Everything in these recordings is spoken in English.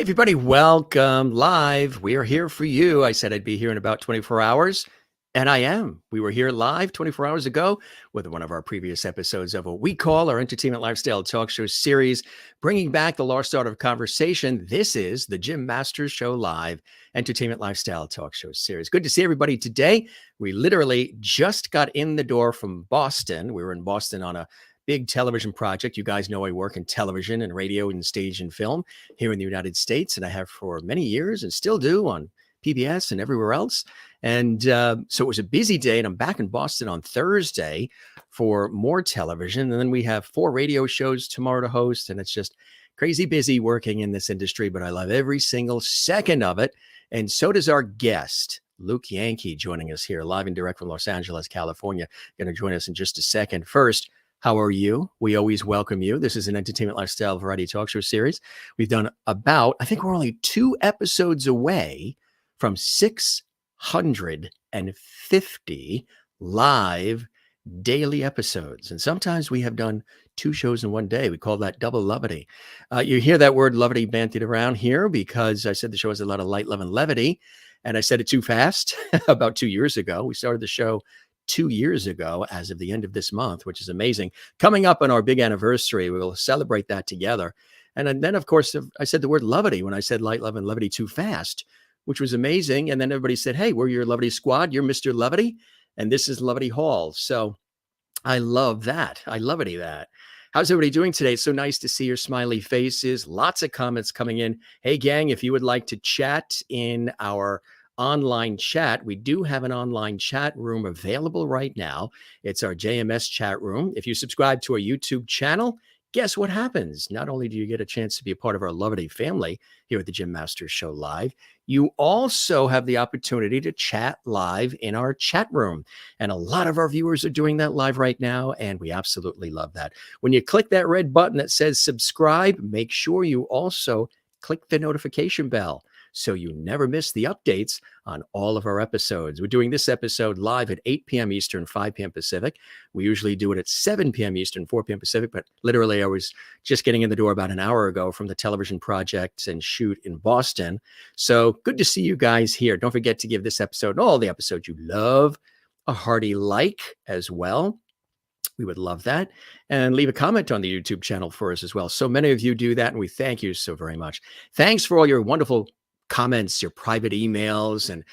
everybody, welcome live. We are here for you. I said I'd be here in about 24 hours, and I am. We were here live 24 hours ago with one of our previous episodes of what we call our entertainment lifestyle talk show series, bringing back the lost art of conversation. This is the Jim Masters Show Live entertainment lifestyle talk show series. Good to see everybody today. We literally just got in the door from Boston. We were in Boston on a big television project. You guys know I work in television and radio and stage and film here in the United States, and I have for many years and still do on PBS and everywhere else. And so it was a busy day, and I'm back in Boston on Thursday for more television. And then we have 4 radio shows tomorrow to host, and it's just crazy busy working in this industry, but I love every single second of it. And so does our guest, Luke Yankee, joining us here live and direct from Los Angeles, California. Going to join us in just a second. First, how are you? We always welcome you. This is an entertainment lifestyle variety talk show series. We've done about, I think we're only 2 episodes away from 650 live daily episodes. And sometimes we have done 2 shows in one day. We call that double levity. You hear that word levity bandied around here because I said the show has a lot of light, love, and levity. And I said it too fast about 2 years ago. We started the show 2 years ago as of the end of this month, which is amazing. Coming up on our big anniversary, we will celebrate that together. And then, of course, I said the word levity when I said light, love, and levity too fast, which was amazing. And then everybody said, hey, we're your levity squad. You're Mr. Levity. And this is Levity Hall. So I love that. I levity that. How's everybody doing today? It's so nice to see your smiley faces. Lots of comments coming in. Hey, gang, if you would like to chat in our online chat, we do have an online chat room available right now. It's our JMS chat room. If you subscribe to our YouTube channel, guess what happens? Not only do you get a chance to be a part of our Levity family here at the Jim Masters Show Live, you also have the opportunity to chat live in our chat room. And a lot of our viewers are doing that live right now, and we absolutely love that. When you click that red button that says subscribe, make sure you also click the notification bell so you never miss the updates on all of our episodes. We're doing this episode live at 8 p.m. Eastern, 5 p.m. Pacific. We usually do it at 7 p.m. Eastern, 4 p.m. Pacific, but literally I was just getting in the door about an hour ago from the television project and shoot in Boston. So good to see you guys here. Don't forget to give this episode and all the episodes you love a hearty like as well. We would love that. And leave a comment on the YouTube channel for us as well. So many of you do that, and we thank you so very much. Thanks for all your wonderful comments, your private emails, and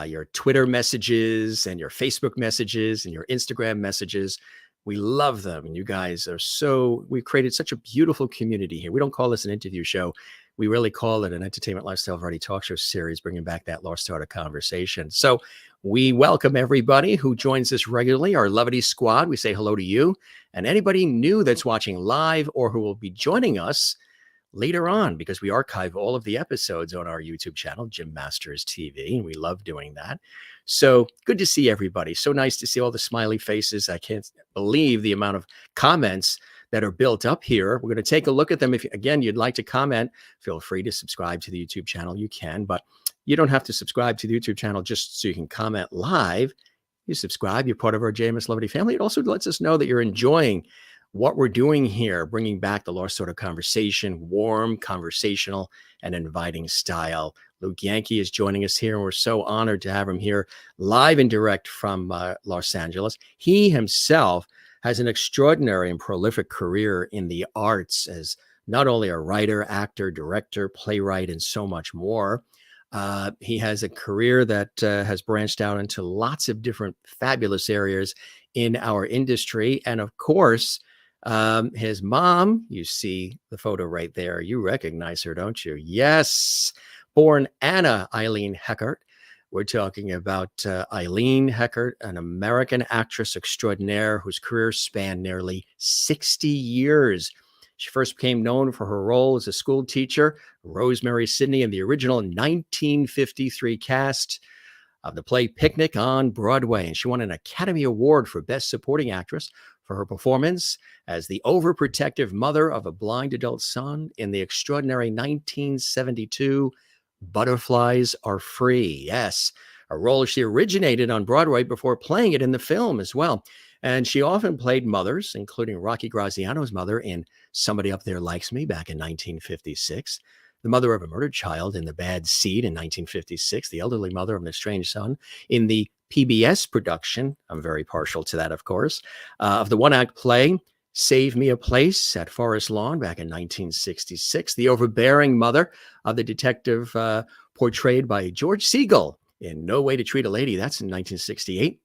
your Twitter messages, and your Facebook messages, and your Instagram messages. We love them. And you guys are we've created such a beautiful community here. We don't call this an interview show. We really call it an entertainment lifestyle variety talk show series, bringing back that lost art of conversation. So we welcome everybody who joins us regularly, our Levity squad. We say hello to you, and anybody new that's watching live or who will be joining us later on, because we archive all of the episodes on our YouTube channel, Jim Masters TV, and we love doing that. So good to see everybody. So nice to see all the smiley faces. I can't believe the amount of comments that are built up here. We're going to take a look at them. If, again, you'd like to comment, feel free to subscribe to the YouTube channel. You can, but you don't have to subscribe to the YouTube channel just so you can comment live. You subscribe, you're part of our JMS Levity family. It also lets us know that you're enjoying what we're doing here, bringing back the lost sort of conversation, warm, conversational, and inviting style. Luke Yankee is joining us here, and we're so honored to have him here live and direct from Los Angeles. He himself has an extraordinary and prolific career in the arts as not only a writer, actor, director, playwright, and so much more. He has a career that has branched out into lots of different fabulous areas in our industry. And of course, his mom, you see the photo right there. You recognize her, don't you? Yes. Born Anna Eileen Heckart. We're talking about Eileen Heckart, an American actress extraordinaire whose career spanned nearly 60 years. She first became known for her role as a school teacher, Rosemary Sidney, in the original 1953 cast of the play Picnic on Broadway. And she won an Academy Award for Best Supporting Actress for her performance as the overprotective mother of a blind adult son in the extraordinary 1972 Butterflies Are Free. Yes, a role she originated on Broadway before playing it in the film as well. And she often played mothers, including Rocky Graziano's mother in Somebody Up There Likes Me back in 1956. the mother of a murdered child in The Bad Seed in 1956, the elderly mother of an estranged son in the PBS production, I'm very partial to that, of course, of the one-act play, Save Me a Place at Forest Lawn back in 1966, the overbearing mother of the detective portrayed by George Segal in No Way to Treat a Lady, that's in 1968.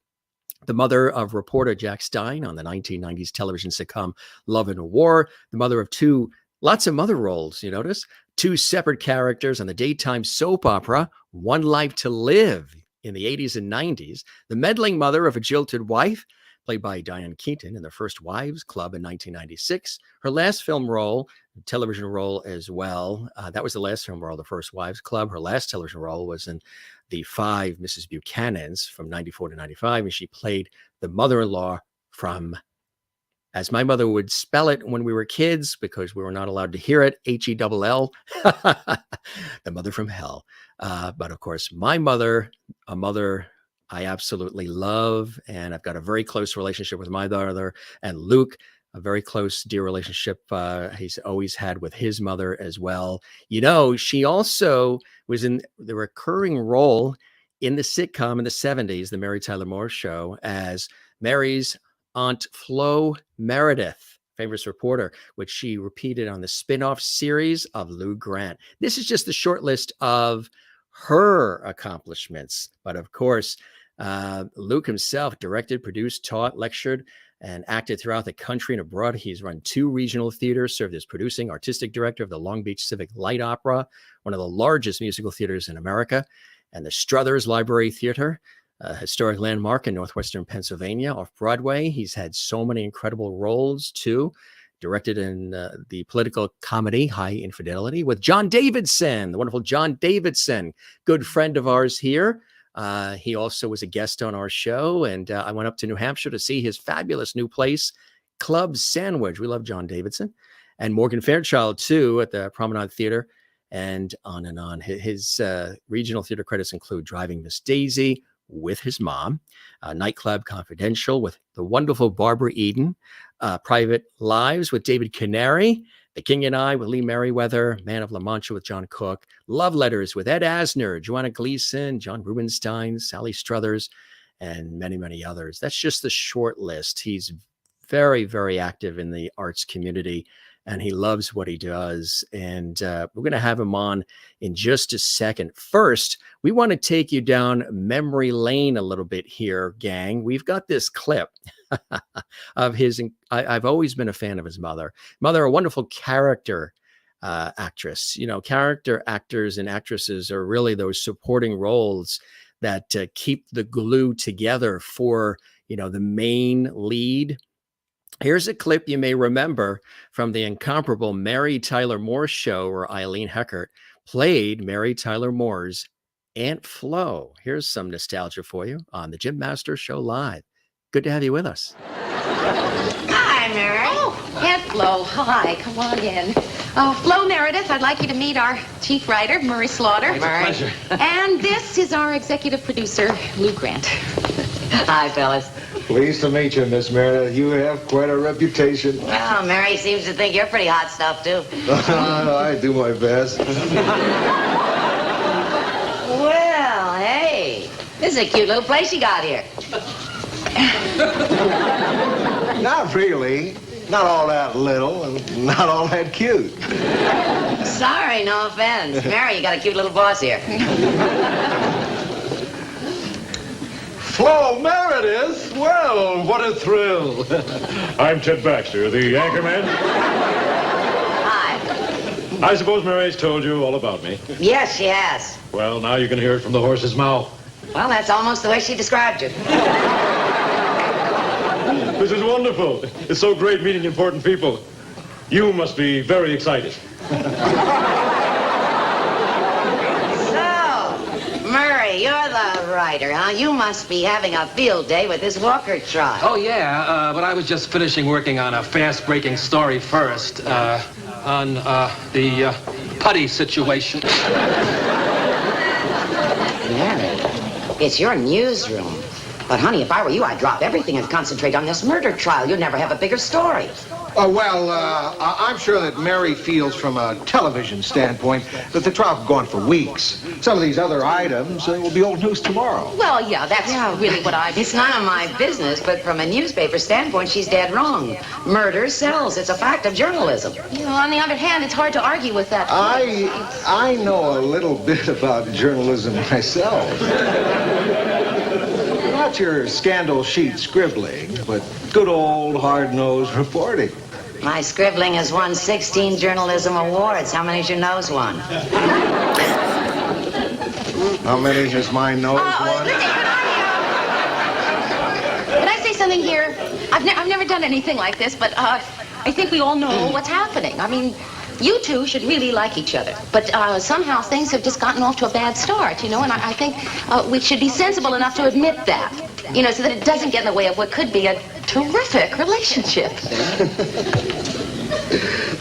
The mother of reporter Jack Stein on the 1990s television sitcom Love and War, the mother of lots of mother roles, you notice, 2 separate characters on the daytime soap opera One Life to Live in the 80s and 90s, the meddling mother of a jilted wife, played by Diane Keaton in The First Wives Club in 1996. Her last film role, television role as well, that was the last film role, The First Wives Club. Her last television role was in The 5 Mrs. Buchanans from 94 to 95, and she played the mother-in-law from, as my mother would spell it when we were kids, because we were not allowed to hear it, H-E-double-L, the mother from hell. But of course, my mother, a mother I absolutely love, and I've got a very close relationship with my daughter, and Luke, a very close, dear relationship he's always had with his mother as well. You know, she also was in the recurring role in the sitcom in the 70s, The Mary Tyler Moore Show, as Mary's Aunt Flo Meredith, famous reporter, which she repeated on the spin-off series of Lou Grant. This is just the short list of her accomplishments. But of course, Luke himself directed, produced, taught, lectured, and acted throughout the country and abroad. He's run 2 regional theaters, served as producing artistic director of the Long Beach Civic Light Opera, one of the largest musical theaters in America, and the Struthers Library Theater, a historic landmark in northwestern Pennsylvania off Broadway. He's had so many incredible roles, too. Directed in the political comedy High Infidelity with John Davidson, the wonderful John Davidson, good friend of ours here. He also was a guest on our show, and I went up to New Hampshire to see his fabulous new place, Club Sandwich. We love John Davidson. And Morgan Fairchild, too, at the Promenade Theater, and on and on. His regional theater credits include Driving Miss Daisy with his mom, Nightclub Confidential with the wonderful Barbara Eden, Private Lives with David Canary, The King and I with Lee Merriweather, Man of La Mancha with John Cook, Love Letters with Ed Asner, Joanna Gleason, John Rubinstein, Sally Struthers, and many, many others. That's just the short list. He's very, very active in the arts community, and he loves what he does. And we're going to have him on in just a second. First, we want to take you down memory lane a little bit here, gang. We've got this clip of his. I've always been a fan of his mother. Mother, a wonderful character actress. You know, character actors and actresses are really those supporting roles that keep the glue together for, you know, the main lead. Here's a clip you may remember from the incomparable Mary Tyler Moore Show, where Eileen Heckart played Mary Tyler Moore's Aunt Flo. Here's some nostalgia for you on the Jim Master Show Live. Good to have you with us. Hi, Mary. Oh, Aunt Flo. Hi, come on in. Flo Meredith, I'd like you to meet our chief writer, Murray Slaughter. It's a pleasure. And this is our executive producer, Lou Grant. Hi, fellas. Pleased to meet you, Miss Meredith. You have quite a reputation. Well, Mary seems to think you're pretty hot stuff, too. I do my best. Well, hey, this is a cute little place you got here. Not really. Not all that little and not all that cute. Sorry, no offense. Mary, you got a cute little boss here. Flo Meredith? Well, what a thrill. I'm Ted Baxter, the anchorman. Hi. I suppose Mary's told you all about me. Yes, she has. Well, now you can hear it from the horse's mouth. Well, that's almost the way she described you. This is wonderful. It's so great meeting important people. You must be very excited. Murray, you're the writer, huh? You must be having a field day with this Walker trial. Oh, yeah, but I was just finishing working on a fast-breaking story first, on the Patti situation. Mary, it's your newsroom. But, honey, if I were you, I'd drop everything and concentrate on this murder trial. You'd never have a bigger story. Oh, well, I'm sure that Mary feels from a television standpoint that the trial could go on for weeks. Some of these other items will be old news tomorrow. Well, yeah, that's really what I... It's none of my business, but from a newspaper standpoint, she's dead wrong. Murder sells. It's a fact of journalism. You know, on the other hand, it's hard to argue with that. I know a little bit about journalism myself. Not your scandal sheet scribbling, but good old hard-nosed reporting. My scribbling has won 16 journalism awards. How many's your nose won? How many has my nose won? Can I say something here? I've never done anything like this, but I think we all know what's happening. I mean, you two should really like each other. But somehow things have just gotten off to a bad start, you know, and I think we should be sensible enough to admit that, you know, so that it doesn't get in the way of what could be a terrific relationship.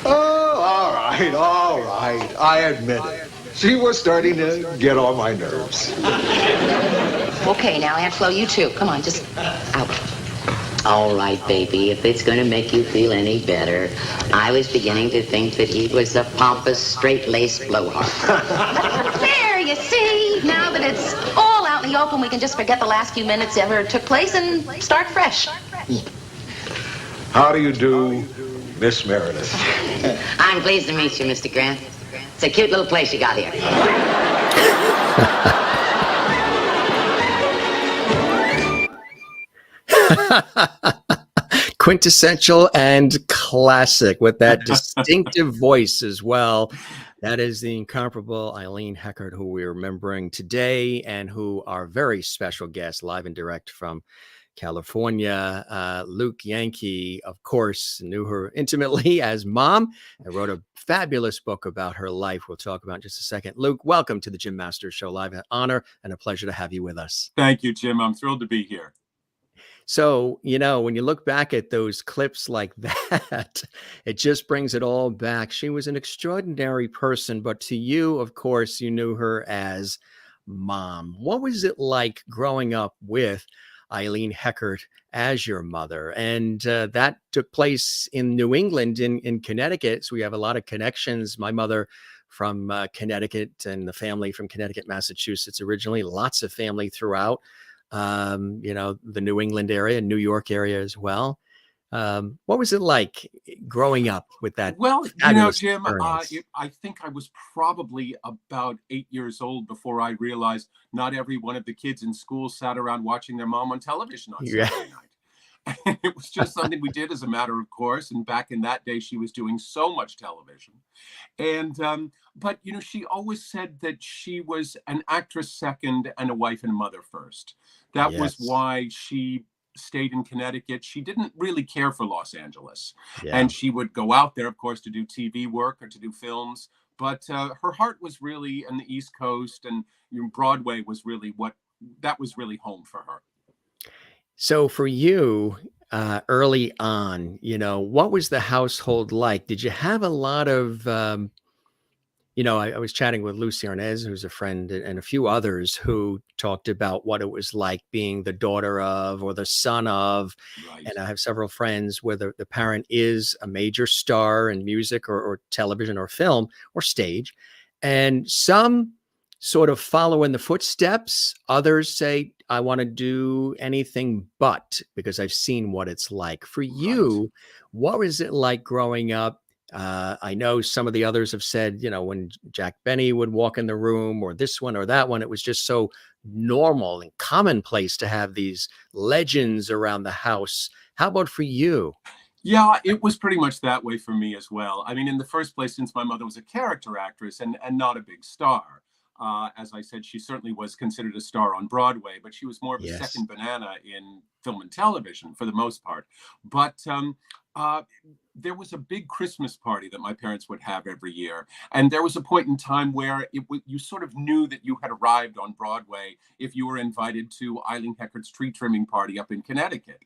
Oh, all right. I admit it. She was starting to get on my nerves. Okay, now, Aunt Flo, you too. Come on, just out. All right, baby, if it's going to make you feel any better, I was beginning to think that he was a pompous, straight-laced blowhard. There, you see? Now that it's all out in the open, we can just forget the last few minutes ever took place and start fresh. How do you do, Miss Meredith? I'm pleased to meet you, Mr. Grant. It's a cute little place you got here. Quintessential and classic with that distinctive voice as well. That is the incomparable Eileen Heckart, who we're remembering today and who our very special guest, live and direct from California, Luke Yankee, of course, knew her intimately as mom and wrote a fabulous book about her life we'll talk about in just a second. Luke, welcome to the Jim Masters Show Live. An honor and a pleasure to have you with us. Thank you, Jim. I'm thrilled to be here. So, you know, when you look back at those clips like that, it just brings it all back. She was an extraordinary person, but to you, of course, you knew her as mom. What was it like growing up with Eileen Heckart as your mother? And that took place in New England, in Connecticut. So we have a lot of connections. My mother from Connecticut and the family from Connecticut, Massachusetts, originally, lots of family throughout. You know, the New England area, New York area as well. What was it like growing up with that? Well, you know, Jim, I think I was probably about 8 years old before I realized not every one of the kids in school sat around watching their mom on television on Saturday night. And it was just something we did as a matter of course. And back in that day, she was doing so much television. And but, you know, she always said that she was an actress second and a wife and mother first. That was why she stayed in Connecticut. She didn't really care for Los Angeles. And she would go out there, of course, to do TV work or to do films. But her heart was really on the East Coast, and you know, Broadway was really that was really home for her. So for you, early on, you know, what was the household like? Did you have a lot of, you know, I was chatting with Lucy Arnaz, who's a friend, and a few others who talked about what it was like being the daughter of or the son of. Right. And I have several friends where the parent is a major star in music or television or film or stage. And some sort of follow in the footsteps. Others say, I want to do anything but, because I've seen what it's like. For you, what was it like growing up? I know some of the others have said, you know, when Jack Benny would walk in the room or this one or that one, it was just so normal and commonplace to have these legends around the house. How about for you? Yeah, it was pretty much that way for me as well. I mean, in the first place, since my mother was a character actress and not a big star, as I said, she certainly was considered a star on Broadway, but she was more of a second banana in film and television for the most part. But there was a big Christmas party that my parents would have every year. And there was a point in time where you sort of knew that you had arrived on Broadway if you were invited to Eileen Heckart's tree trimming party up in Connecticut.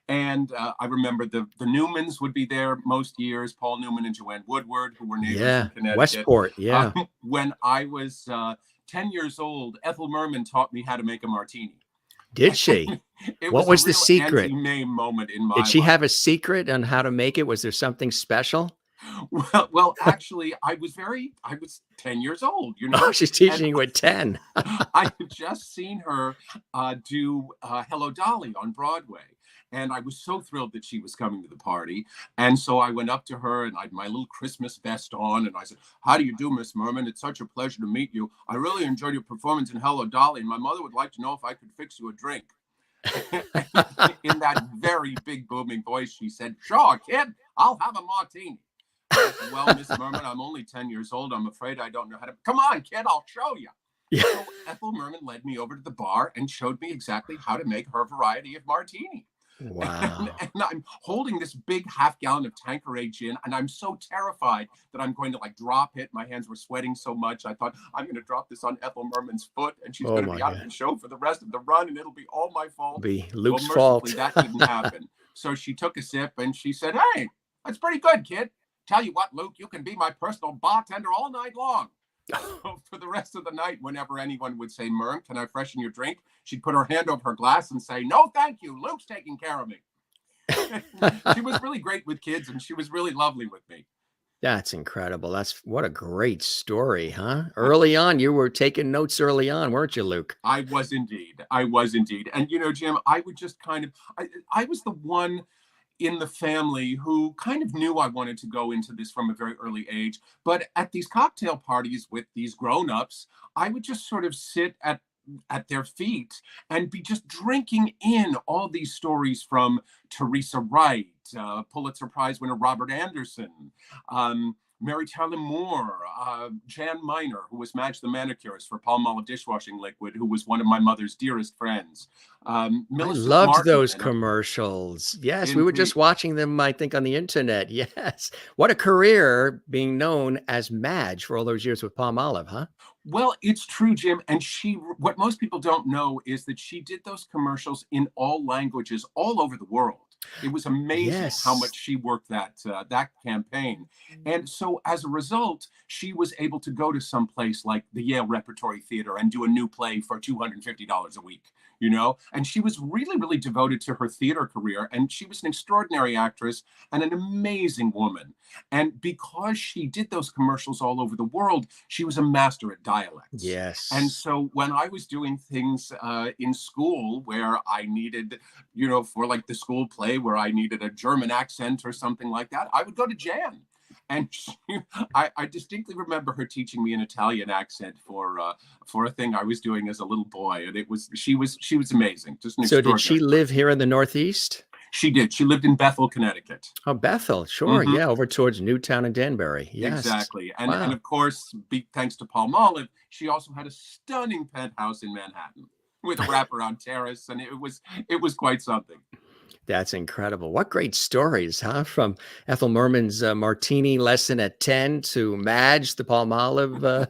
And I remember the Newmans would be there most years, Paul Newman and Joanne Woodward, who were neighbors in Connecticut. Westport, when I was 10 years old, Ethel Merman taught me how to make a martini. Did she? It What was was a the real secret? anti-May moment in my Did she life. have a secret on how to make it? Was there something special? Well, actually, I was 10 years old, you Oh, know, she's and teaching you at 10. I had just seen her do Hello, Dolly on Broadway. And I was so thrilled that she was coming to the party. And so I went up to her and I had my little Christmas vest on. And I said, "How do you do, Miss Merman? It's such a pleasure to meet you. I really enjoyed your performance in Hello, Dolly. And my mother would like to know if I could fix you a drink." In that very big booming voice, she said, "Sure, kid, I'll have a martini." I said, "Well, Miss Merman, I'm only 10 years old. I'm afraid I don't know how to." "Come on, kid, I'll show you." Yeah. So Ethel Merman led me over to the bar and showed me exactly how to make her variety of martini. Wow. And I'm holding this big half-gallon of Tanqueray gin, and I'm so terrified that I'm going to like drop it. My hands were sweating so much. I thought, I'm going to drop this on Ethel Merman's foot, and she's Oh going to my be out God. of the show for the rest of the run, and it'll be all my fault. Be Well, Luke's mercifully, fault. that didn't happen. So she took a sip, and she said, "Hey, that's pretty good, kid. Tell you what, Luke, you can be my personal bartender all night long." So for the rest of the night, whenever anyone would say, "Merm, can I freshen your drink?" she'd put her hand over her glass and say, "No, thank you. Luke's taking care of me." She was really great with kids, and she was really lovely with me. That's incredible. What a great story, huh? Early on, you were taking notes early on, weren't you, Luke? I was indeed. I was indeed. And, you know, Jim, I would just I was the one in the family who kind of knew I wanted to go into this from a very early age. But at these cocktail parties with these grown-ups, I would just sort of sit at their feet and be just drinking in all these stories from Teresa Wright, Pulitzer Prize winner Robert Anderson, Mary Tyler Moore, Jan Miner, who was Madge the manicurist for Palmolive dishwashing liquid, who was one of my mother's dearest friends. I Millicent loved Martin, those and commercials. Yes, we were indeed. just watching them, I think, on the internet. Yes. What a career being known as Madge for all those years with Palmolive, huh? Well, it's true, Jim. And what most people don't know is that she did those commercials in all languages all over the world. It was amazing how Yes. much she worked that campaign. And so as a result, she was able to go to some place like the Yale Repertory Theater and do a new play for $250 a week, you know? And she was really, really devoted to her theater career. And she was an extraordinary actress and an amazing woman. And because she did those commercials all over the world, she was a master at dialects. Yes. And so when I was doing things in school where I needed, you know, for like the school play where I needed a German accent or something like that, I would go to Jan. And I distinctly remember her teaching me an Italian accent for a thing I was doing as a little boy, and she was amazing. Just an So did extraordinary she person. live here in the Northeast? She did. She lived in Bethel, Connecticut. Oh, Bethel. Sure. Mhm. Yeah. Over towards Newtown and Danbury. Yes. Exactly. And Wow. of course, thanks to Palmolive, she also had a stunning penthouse in Manhattan with a wraparound terrace, and it was quite something. That's incredible. What great stories, huh? From Ethel Merman's martini lesson at 10 to Madge, the Palmolive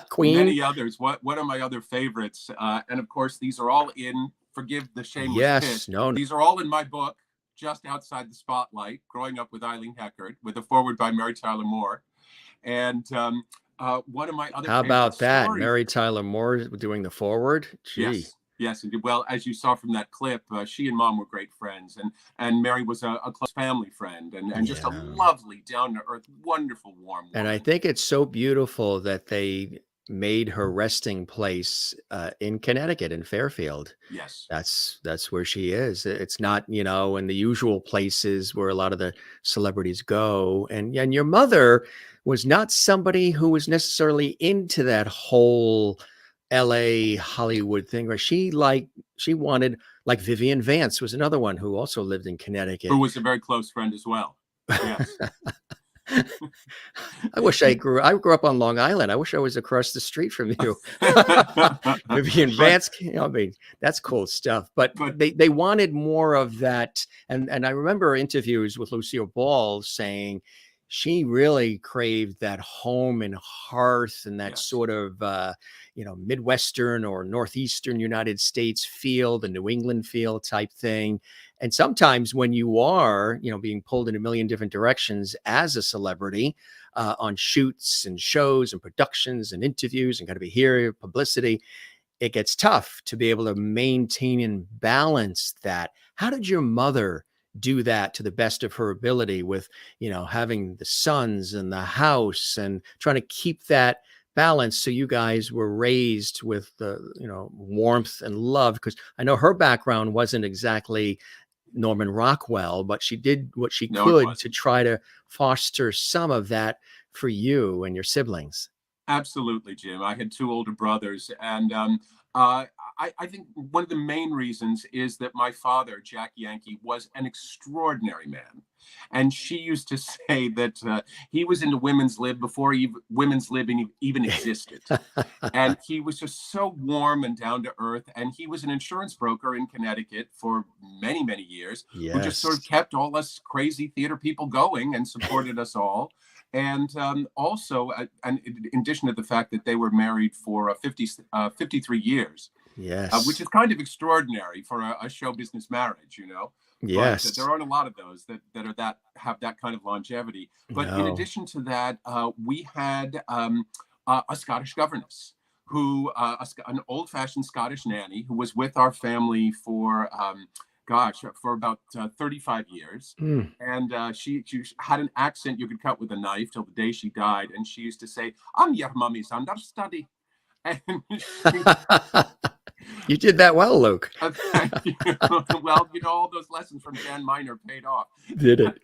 queen. Many others. One of my other favorites, and of course, these are all in. Forgive the shameless Yes. pit. No. These are all in my book, Just Outside the Spotlight: Growing Up with Eileen Heckart, with a foreword by Mary Tyler Moore. And one of my other How favorite about that? stories. Mary Tyler Moore doing the forward. Gee. Yes, indeed. Well, as you saw from that clip, she and Mom were great friends, and Mary was a close family friend, and just a Yeah. lovely, down to earth, wonderful, warm woman. And I think it's so beautiful that they made her resting place in Connecticut, in Fairfield. Yes. That's where she is. It's not, you know, in the usual places where a lot of the celebrities go. And your mother was not somebody who was necessarily into that whole LA Hollywood thing, where she wanted, like Vivian Vance was another one who also lived in Connecticut. Who was a very close friend as well. Yes. I wish I grew up on Long Island. I wish I was across the street from you. Vivian Vance, you know, I mean, that's cool stuff. But they wanted more of that. And I remember interviews with Lucille Ball saying she really craved that home and hearth and that sort of, you know, Midwestern or Northeastern United States feel, the New England feel type thing. And sometimes when you are, you know, being pulled in a million different directions as a celebrity on shoots and shows and productions and interviews and got to be here, publicity, it gets tough to be able to maintain and balance that. How did your mother do that to the best of her ability with, having the sons and the house and trying to keep that balance, so you guys were raised with the, warmth and love? Because I know her background wasn't exactly Norman Rockwell, but she did what she could to try to foster some of that for you and your siblings. Absolutely, Jim. I had two older brothers, and I think one of the main reasons is that my father, Jack Yankee, was an extraordinary man. And she used to say that he was into women's lib before women's lib even existed. And he was just so warm and down to earth. And he was an insurance broker in Connecticut for many, many years, who just sort of kept all us crazy theater people going and supported us all. And also, and in addition to the fact that they were married for 53 years, which is kind of extraordinary for a show business marriage, Yes. But there aren't a lot of those that have that kind of longevity. But in addition to that, we had a Scottish governess who, an old-fashioned Scottish nanny who was with our family for for about 35 years. And she had an accent you could cut with a knife till the day she died. And she used to say, "I'm your mummy's understudy." And you did that well, Luke. Well, all those lessons from Dan Miner paid off. Did it?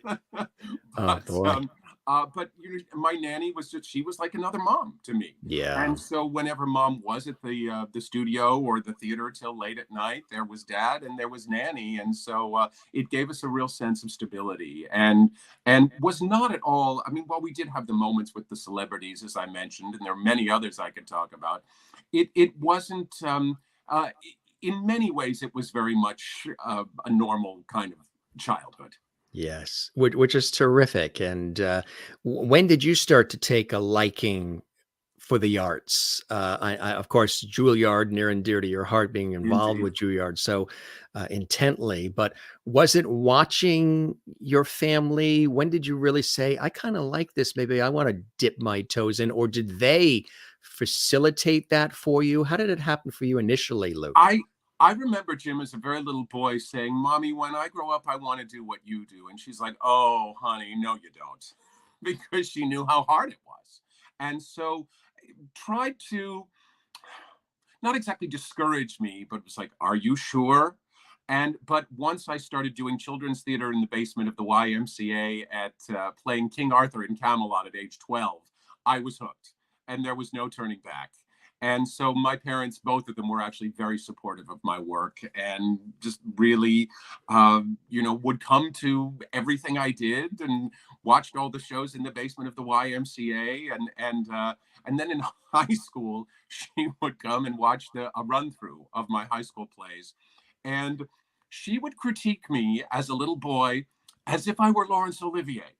But my nanny she was like another mom to me. Yeah. And so whenever mom was at the studio or the theater till late at night, there was dad and there was nanny. And so it gave us a real sense of stability and was not at all, while we did have the moments with the celebrities, as I mentioned, and there are many others I could talk about, it wasn't, in many ways, it was very much a normal kind of childhood. Yes, which is terrific. And when did you start to take a liking for the arts? I of course, Juilliard, near and dear to your heart, being involved with Juilliard so intently. But was it watching your family? When did you really say, I kind of like this, maybe I want to dip my toes in? Or did they facilitate that for you? How did it happen for you initially, Luke? I remember, Jim, as a very little boy saying, "Mommy, when I grow up, I want to do what you do." And she's like, "Oh, honey, no, you don't," because she knew how hard it was. And so tried to not exactly discourage me, but it was like, "Are you sure?" But once I started doing children's theater in the basement of the YMCA at playing King Arthur in Camelot at age 12, I was hooked, and there was no turning back. And so my parents, both of them, were actually very supportive of my work and just really, would come to everything I did and watched all the shows in the basement of the YMCA. And then in high school, she would come and watch a run through of my high school plays. And she would critique me as a little boy as if I were Laurence Olivier,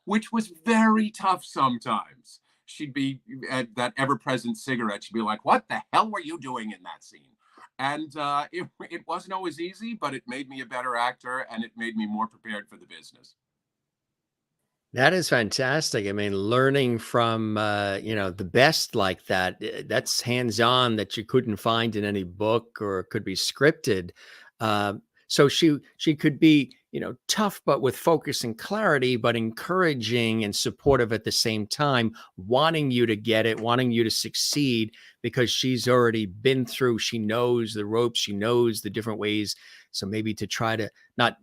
which was very tough sometimes. She'd be at that ever-present cigarette. She'd be like, "What the hell were you doing in that scene?" And it wasn't always easy, but it made me a better actor and it made me more prepared for the business. That is fantastic. Learning from, the best like that, that's hands-on that you couldn't find in any book or could be scripted. So she could be, tough, but with focus and clarity, but encouraging and supportive at the same time, wanting you to get it, wanting you to succeed, because she's already been through, she knows the ropes, she knows the different ways. So maybe to try to not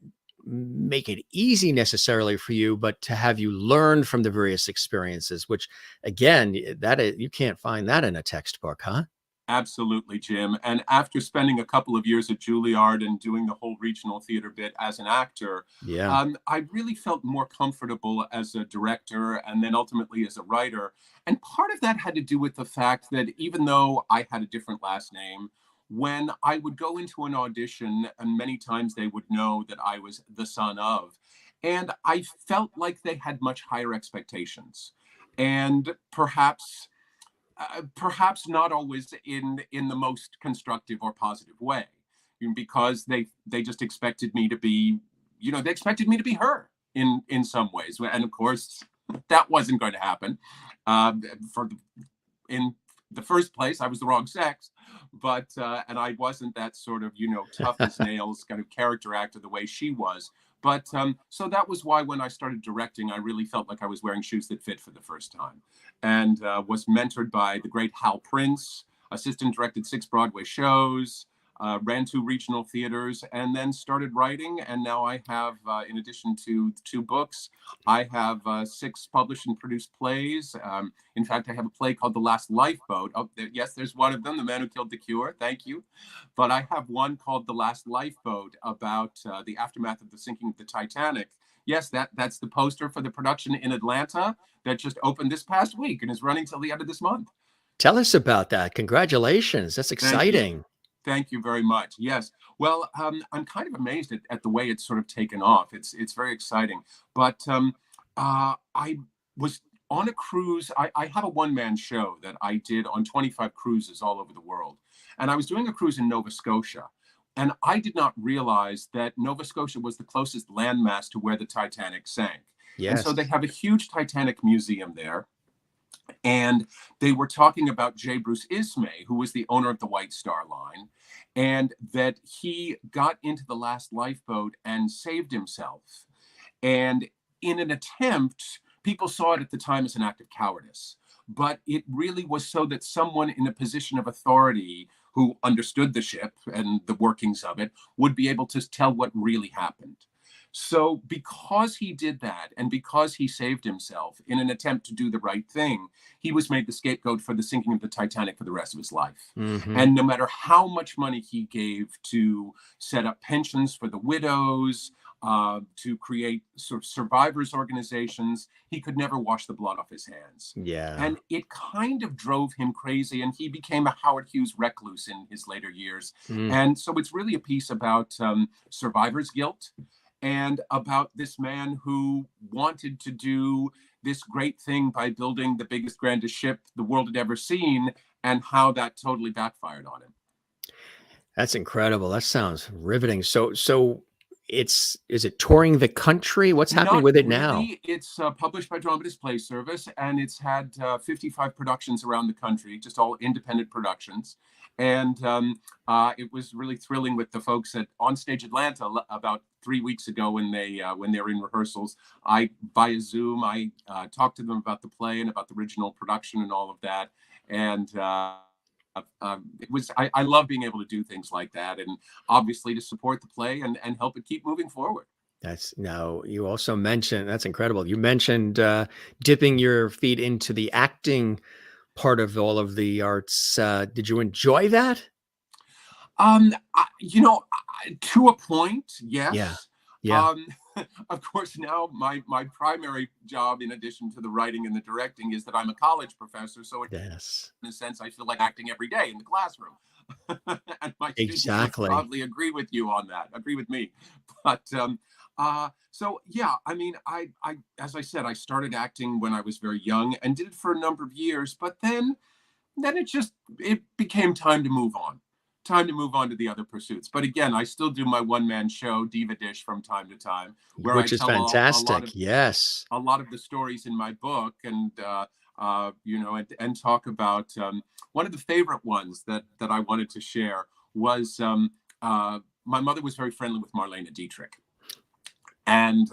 make it easy necessarily for you, but to have you learn from the various experiences, which again, you can't find that in a textbook, huh? Absolutely, Jim. And after spending a couple of years at Juilliard and doing the whole regional theater bit as an actor, I really felt more comfortable as a director and then ultimately as a writer. And part of that had to do with the fact that even though I had a different last name, when I would go into an audition, and many times they would know that I was the son of, and I felt like they had much higher expectations. And perhaps not always in the most constructive or positive way, because they just expected me to be, they expected me to be her in some ways. And of course, that wasn't going to happen. the first place. I was the wrong sex, but and I wasn't that sort of, tough as nails kind of character actor the way she was. But so that was why when I started directing, I really felt like I was wearing shoes that fit for the first time, and was mentored by the great Hal Prince, assistant directed 6 Broadway shows, ran 2 regional theaters, and then started writing. And now I have, in addition to 2 books, I have 6 published and produced plays. In fact, I have a play called The Last Lifeboat. Oh, yes, there's one of them, The Man Who Killed the Cure. Thank you. But I have one called The Last Lifeboat about the aftermath of the sinking of the Titanic. Yes, that's the poster for the production in Atlanta that just opened this past week and is running till the end of this month. Tell us about that. Congratulations. That's exciting. Thank you very much. Yes. Well, I'm kind of amazed at the way it's sort of taken off. It's very exciting. But I was on a cruise. I have a one-man show that I did on 25 cruises all over the world. And I was doing a cruise in Nova Scotia. And I did not realize that Nova Scotia was the closest landmass to where the Titanic sank. Yes. And so they have a huge Titanic museum there. And they were talking about J. Bruce Ismay, who was the owner of the White Star Line, and that he got into the last lifeboat and saved himself. And in an attempt, people saw it at the time as an act of cowardice, but it really was so that someone in a position of authority who understood the ship and the workings of it would be able to tell what really happened. So because he did that, and because he saved himself in an attempt to do the right thing, he was made the scapegoat for the sinking of the Titanic for the rest of his life. Mm-hmm. And no matter how much money he gave to set up pensions for the widows, to create sort of survivors organizations, he could never wash the blood off his hands. Yeah. And it kind of drove him crazy, and he became a Howard Hughes recluse in his later years. And so it's really a piece about survivor's guilt, and about this man who wanted to do this great thing by building the biggest, grandest ship the world had ever seen, and how that totally backfired on him. That's incredible. That sounds riveting. So is it touring the country? What's happening Not with it really. now? It's published by Dramatists Play Service, and it's had 55 productions around the country, just all independent productions. And it was really thrilling with the folks at Onstage Atlanta about 3 weeks ago when they were in rehearsals. Via Zoom, I talked to them about the play and about the original production and all of that. And I love being able to do things like that, and obviously to support the play and help it keep moving forward. You also mentioned, that's incredible. You mentioned dipping your feet into the acting part of all of the arts. Did you enjoy that? To a point, yes. Yeah. Of course, now my primary job, in addition to the writing and the directing, is that I'm a college professor. So Yes. in a sense, I feel like acting every day in the classroom. And my students Exactly. would probably agree with you on that, agree with me. But so, yeah, I mean, I as I said, I started acting when I was very young and did it for a number of years. But then it became time to move on. Time to move on to the other pursuits. But again, I still do my one-man show, Diva Dish, from time to time, Which is fantastic. Yes. a lot of the stories in my book, and and talk about one of the favorite ones that I wanted to share was my mother was very friendly with Marlene Dietrich. And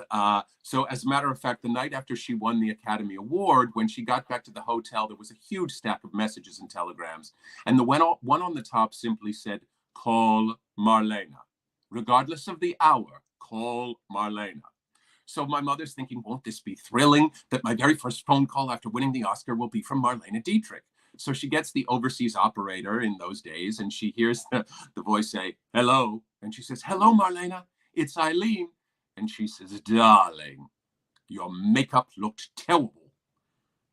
so, as a matter of fact, the night after she won the Academy Award, when she got back to the hotel, there was a huge stack of messages and telegrams. And the one on the top simply said, "Call Marlena. Regardless of the hour, call Marlena." So my mother's thinking, won't this be thrilling that my very first phone call after winning the Oscar will be from Marlene Dietrich? So she gets the overseas operator in those days, and she hears the voice say, "Hello." And she says, "Hello, Marlena. It's Eileen." And she says, "Darling, your makeup looked terrible."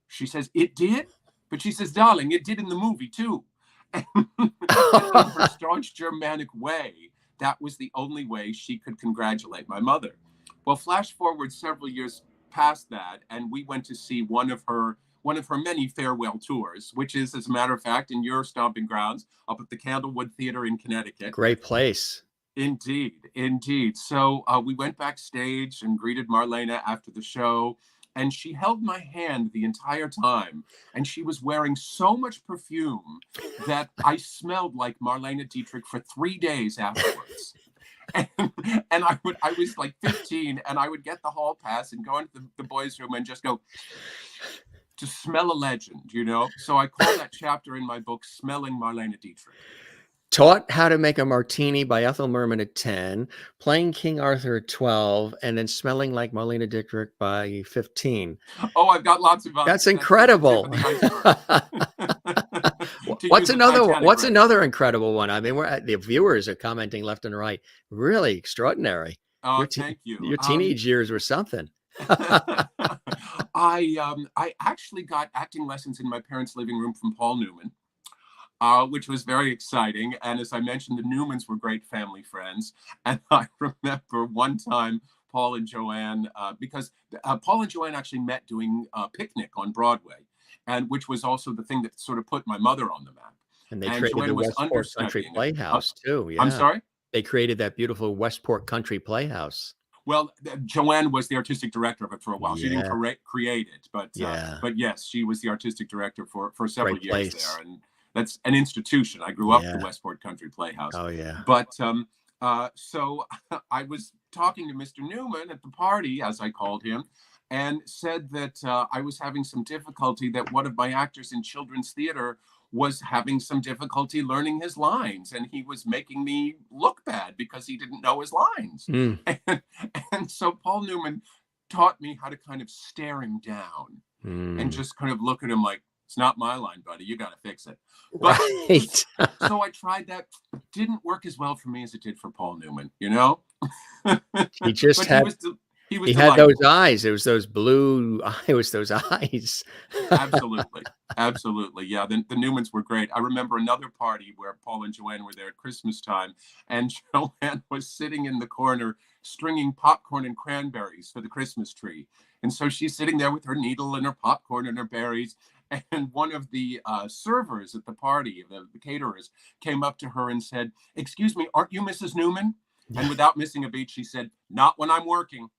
She says, "It did?" But she says, "Darling, it did in the movie too." And in her staunch Germanic way, that was the only way she could congratulate my mother. Well, flash forward several years past that, and we went to see one of her many farewell tours, which is, as a matter of fact, in your stomping grounds, up at the Candlewood Theatre in Connecticut. Great place. Indeed. So we went backstage and greeted Marlena after the show. And she held my hand the entire time, and she was wearing so much perfume that I smelled like Marlene Dietrich for 3 days afterwards. And I was like 15, and I would get the hall pass and go into the boys' room and just go, to smell a legend, you know? So I call that chapter in my book, Smelling Marlene Dietrich. Taught how to make a martini by Ethel Merman at 10, playing King Arthur at 12, and then smelling like Marlene Dietrich by 15. Oh, I've got lots of others. That's incredible. What's another incredible one? I mean, the viewers are commenting left and right. Really extraordinary. Oh, thank you. Your teenage years were something. I actually got acting lessons in my parents' living room from Paul Newman. Which was very exciting. And as I mentioned, the Newmans were great family friends. And I remember one time Paul and Joanne, because Paul and Joanne actually met doing Picnic on Broadway, and which was also the thing that sort of put my mother on the map. And they created the Westport Country Playhouse too. Yeah. I'm sorry? They created that beautiful Westport Country Playhouse. Well, Joanne was the artistic director of it for a while. She didn't create it, but yes, she was the artistic director for several years there. And that's an institution. I grew up at the Westport Country Playhouse. Oh, yeah. But so I was talking to Mr. Newman at the party, as I called him, and said that I was having some difficulty, that one of my actors in children's theater was having some difficulty learning his lines, and he was making me look bad because he didn't know his lines. And so Paul Newman taught me how to kind of stare him down and just kind of look at him like, it's not my line, buddy. You got to fix it. But, right. So I tried that. Didn't work as well for me as it did for Paul Newman, you know? He just had... He had those eyes. It was those blue. It was those eyes. Absolutely. Yeah, the Newmans were great. I remember another party where Paul and Joanne were there at Christmas time, and Joanne was sitting in the corner stringing popcorn and cranberries for the Christmas tree. And so she's sitting there with her needle and her popcorn and her berries. And one of the servers at the party, the caterers, came up to her and said, "Excuse me, aren't you Mrs. Newman?" And without missing a beat, she said, "Not when I'm working."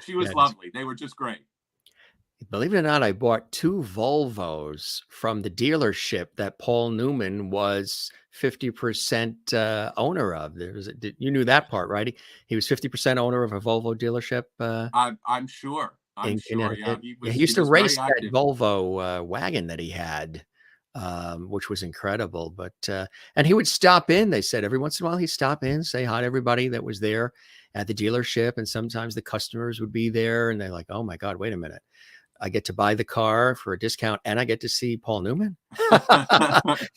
She was lovely. They were just great. Believe it or not, I bought 2 Volvos from the dealership that Paul Newman was 50% owner of. You knew that part, right? He was 50% owner of a Volvo dealership. I'm sure. Yeah, he used to race that Volvo wagon that he had, which was incredible. But and he would stop in. They said every once in a while he'd stop in, say hi to everybody that was there at the dealership, and sometimes the customers would be there, and they're like, "Oh my God, wait a minute! I get to buy the car for a discount, and I get to see Paul Newman."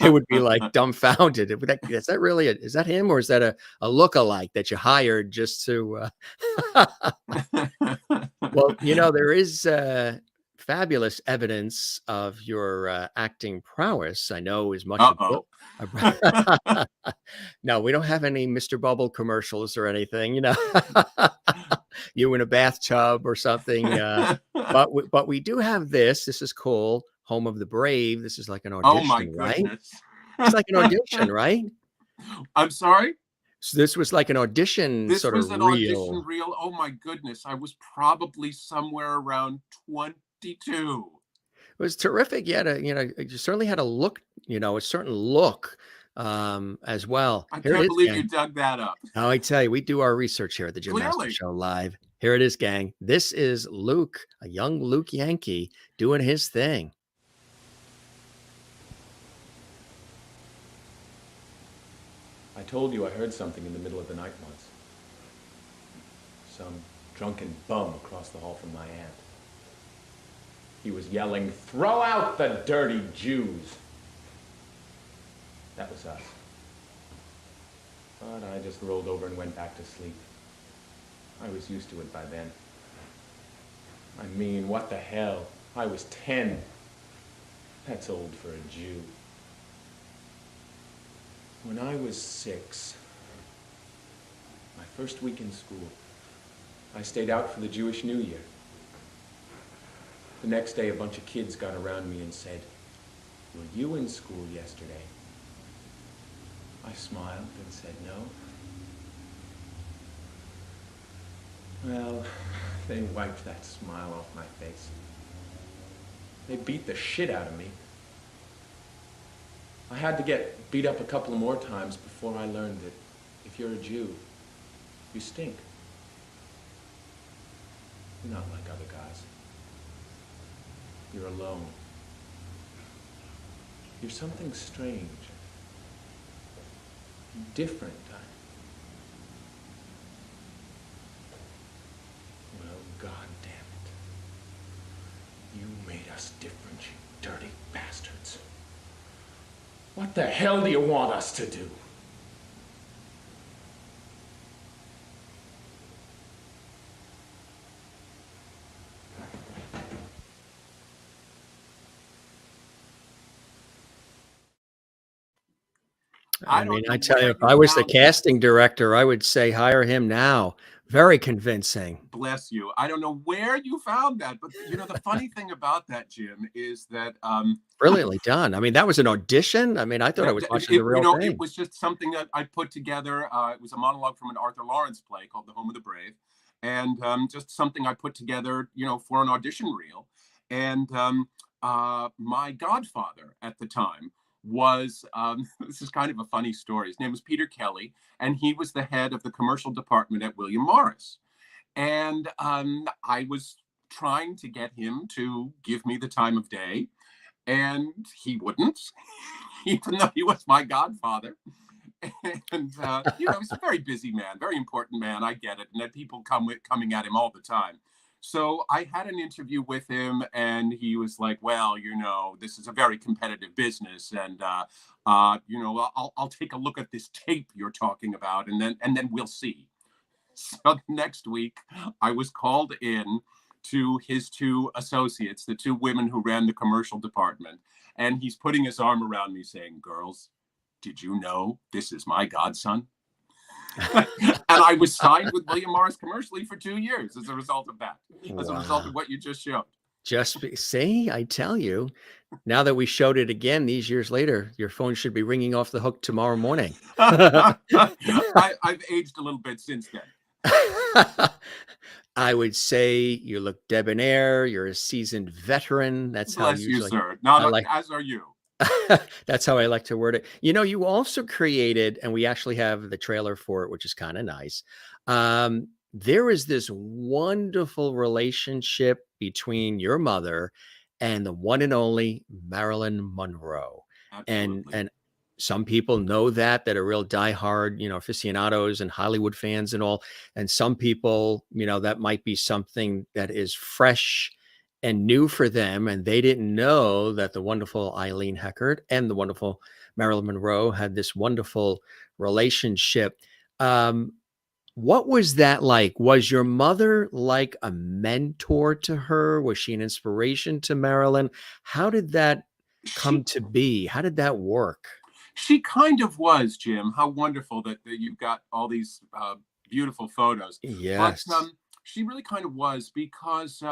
It would be like dumbfounded. Is that really? Is that him, or is that a lookalike that you hired just to? Well, you know, there is fabulous evidence of your acting prowess. I know as much. No, we don't have any Mr. Bubble commercials or anything, you know. You in a bathtub or something. But we do have this. This is called Home of the Brave. This is like an audition, oh my right? Goodness. It's like an audition, right? I'm sorry? So this was like an audition audition reel. Oh my goodness. I was probably somewhere around 22. It was terrific. You certainly had a look, a certain look as well. I can't believe you dug that up. Oh, I tell you, we do our research here at the Jim Master Show Live. Here it is, gang. This is Luke, a young Luke Yankee, doing his thing. I told you I heard something in the middle of the night once. Some drunken bum across the hall from my aunt. He was yelling, "Throw out the dirty Jews!" That was us. But I just rolled over and went back to sleep. I was used to it by then. I mean, what the hell? I was 10. That's old for a Jew. When I was 6, my first week in school, I stayed out for the Jewish New Year. The next day, a bunch of kids got around me and said, "Were you in school yesterday?" I smiled and said no. Well, They wiped that smile off my face. They beat the shit out of me. I had to get beat up a couple of more times before I learned that if you're a Jew, you stink. You're not like other guys. You're alone. You're something strange. Different. Well, God damn it. You made us different, you dirty bastards. What the hell do you want us to do? I mean, I tell you, if I was the casting director, I would say hire him now. Very convincing. Bless you. I don't know where you found that, but you know, the funny thing about that, Jim, is that brilliantly done. I mean, that was an audition. I mean, I thought I was watching the real thing. It was just something that I put together. It was a monologue from an Arthur Lawrence play called The Home of the Brave, and just something I put together, you know, for an audition reel. And my godfather at the time was, this is kind of a funny story. His name was Peter Kelly, and he was the head of the commercial department at William Morris. And I was trying to get him to give me the time of day, and he wouldn't, even though he was my godfather. And, you know, he's a very busy man, very important man. I get it. And then people coming at him all the time. So I had an interview with him, and he was like, well, you know, this is a very competitive business. And, you know, I'll take a look at this tape you're talking about, and then we'll see. So next week, I was called in to his two associates, the two women who ran the commercial department. And he's putting his arm around me saying, girls, did you know this is my godson? And I was signed with William Morris commercially for 2 years as a result of that, as a result of what you just showed. See, I tell you, now that we showed it again these years later, your phone should be ringing off the hook tomorrow morning. I've aged a little bit since then. I would say you look debonair. You're a seasoned veteran. That's how you, sir. No, as are you. That's how I like to word it. You know, you also created, and we actually have the trailer for it, which is kind of nice. There is this wonderful relationship between your mother and the one and only Marilyn Monroe. Absolutely. And some people know that are real diehard, you know, aficionados and Hollywood fans and all. And some people, you know, that might be something that is fresh and new for them, and they didn't know that the wonderful Eileen Heckart and the wonderful Marilyn Monroe had this wonderful relationship. What was that like? Was your mother like a mentor to her? Was she an inspiration to Marilyn? How did that come to be? How did that work? She kind of was, Jim. How wonderful that you've got all these beautiful photos. Yes. But she really kind of was, because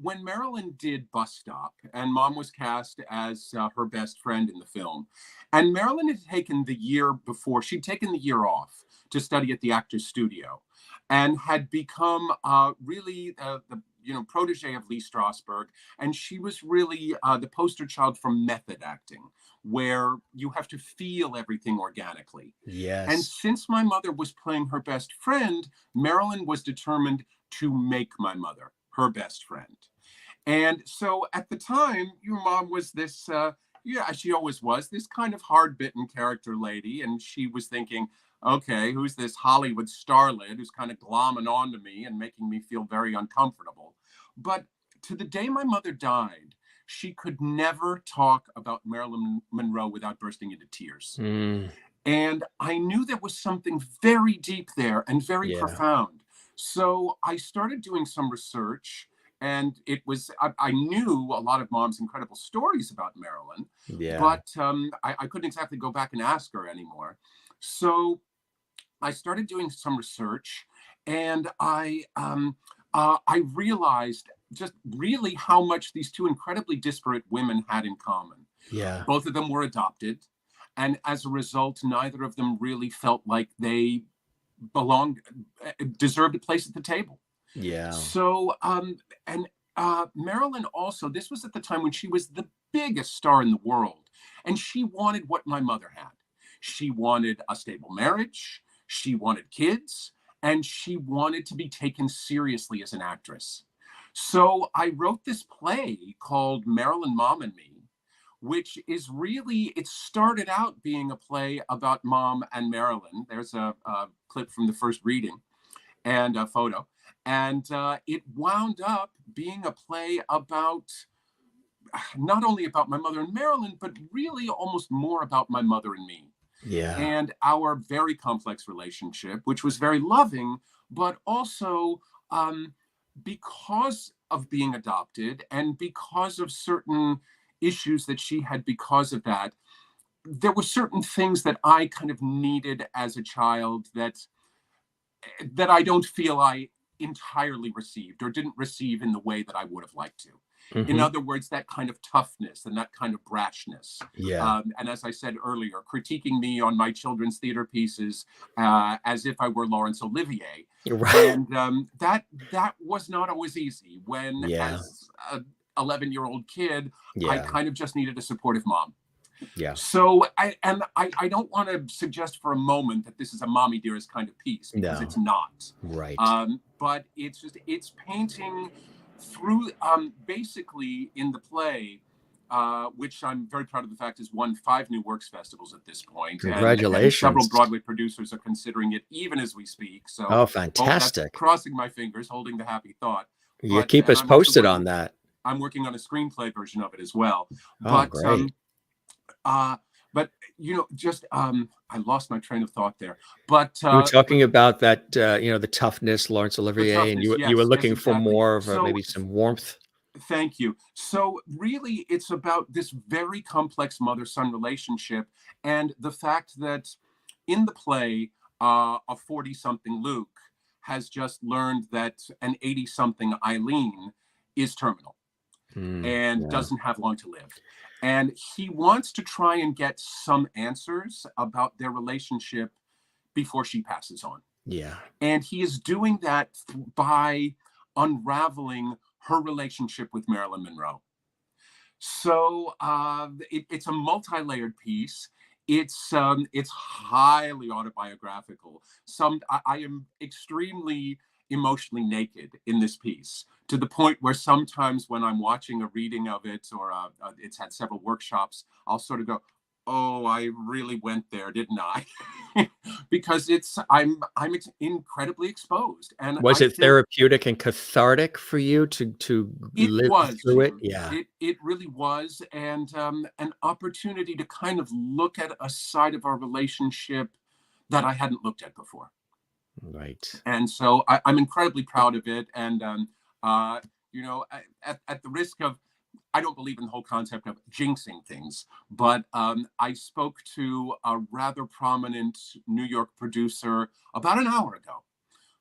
when Marilyn did Bus Stop, and Mom was cast as her best friend in the film, and Marilyn had taken the year before, she'd taken the year off to study at the Actors Studio, and had become really the protege of Lee Strasberg, and she was really the poster child for method acting, where you have to feel everything organically. Yes. And since my mother was playing her best friend, Marilyn was determined to make my mother her best friend. And so at the time, your mom was this, she always was, this kind of hard-bitten character lady. And she was thinking, okay, who's this Hollywood starlet who's kind of glomming onto me and making me feel very uncomfortable? But to the day my mother died, she could never talk about Marilyn Monroe without bursting into tears. And I knew there was something very deep there and very profound. So I started doing some research, and it was, I knew a lot of Mom's incredible stories about Marilyn, but I couldn't exactly go back and ask her anymore. So I started doing some research, and I realized just really how much these two incredibly disparate women had in common. Yeah. Both of them were adopted, and as a result, neither of them really felt like they deserved a place at the table. Yeah. So, and Marilyn also, this was at the time when she was the biggest star in the world, and she wanted what my mother had. She wanted a stable marriage, she wanted kids, and she wanted to be taken seriously as an actress. So I wrote this play called Marilyn, Mom and Me, which is really, it started out being a play about Mom and Marilyn. There's a clip from the first reading and a photo. And it wound up being a play about, not only about my mother and Marilyn, but really almost more about my mother and me. Yeah. And our very complex relationship, which was very loving, but also because of being adopted and because of certain issues that she had because of that, there were certain things that I kind of needed as a child that I don't feel I entirely received or didn't receive in the way that I would have liked to. In other words, that kind of toughness and that kind of brashness. Yeah. And as I said earlier, critiquing me on my children's theater pieces as if I were Laurence Olivier. Right. And that was not always easy when, as an 11-year-old kid, I kind of just needed a supportive mom. Yeah. So I don't want to suggest for a moment that this is a mommy dearest kind of piece, because it's not. Right. But it's painting through basically in the play, which I'm very proud of the fact has won 5 New Works festivals at this point. Congratulations. And several Broadway producers are considering it even as we speak. So oh, fantastic. Crossing my fingers, holding the happy thought. You keep us posted on that. I'm working on a screenplay version of it as well. Oh, great. But you know, just I lost my train of thought there. But you were talking about that, you know, the toughness, Laurence Olivier, and you were looking for more of maybe some warmth. Thank you. So really, it's about this very complex mother-son relationship, and the fact that in the play, a 40-something Luke has just learned that an 80-something Eileen is terminal and doesn't have long to live. And he wants to try and get some answers about their relationship before she passes on. Yeah. And he is doing that by unraveling her relationship with Marilyn Monroe. So it's a multi-layered piece. It's highly autobiographical. I am extremely emotionally naked in this piece, to the point where sometimes when I'm watching a reading of it, or it's had several workshops, I'll sort of go, oh, I really went there, didn't I? Because I'm incredibly exposed. And was it therapeutic and cathartic for you to live through it? Yeah, it really was, and an opportunity to kind of look at a side of our relationship that I hadn't looked at before. Right. And so I'm incredibly proud of it. And you know, at the risk of, I don't believe in the whole concept of jinxing things, but I spoke to a rather prominent New York producer about an hour ago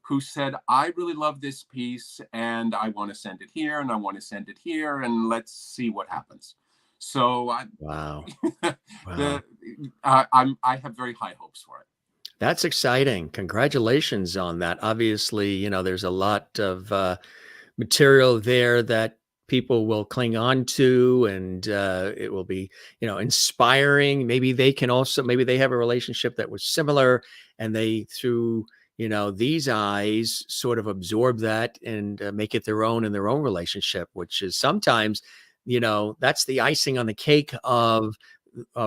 who said, I really love this piece and I want to send it here and I want to send it here and let's see what happens. So wow. I have very high hopes for it. That's exciting. Congratulations on that. Obviously, you know, there's a lot of material there that people will cling on to, and it will be, you know, inspiring. Maybe they have a relationship that was similar, and they, through, you know, these eyes, sort of absorb that and make it their own in their own relationship, which is sometimes, you know, that's the icing on the cake of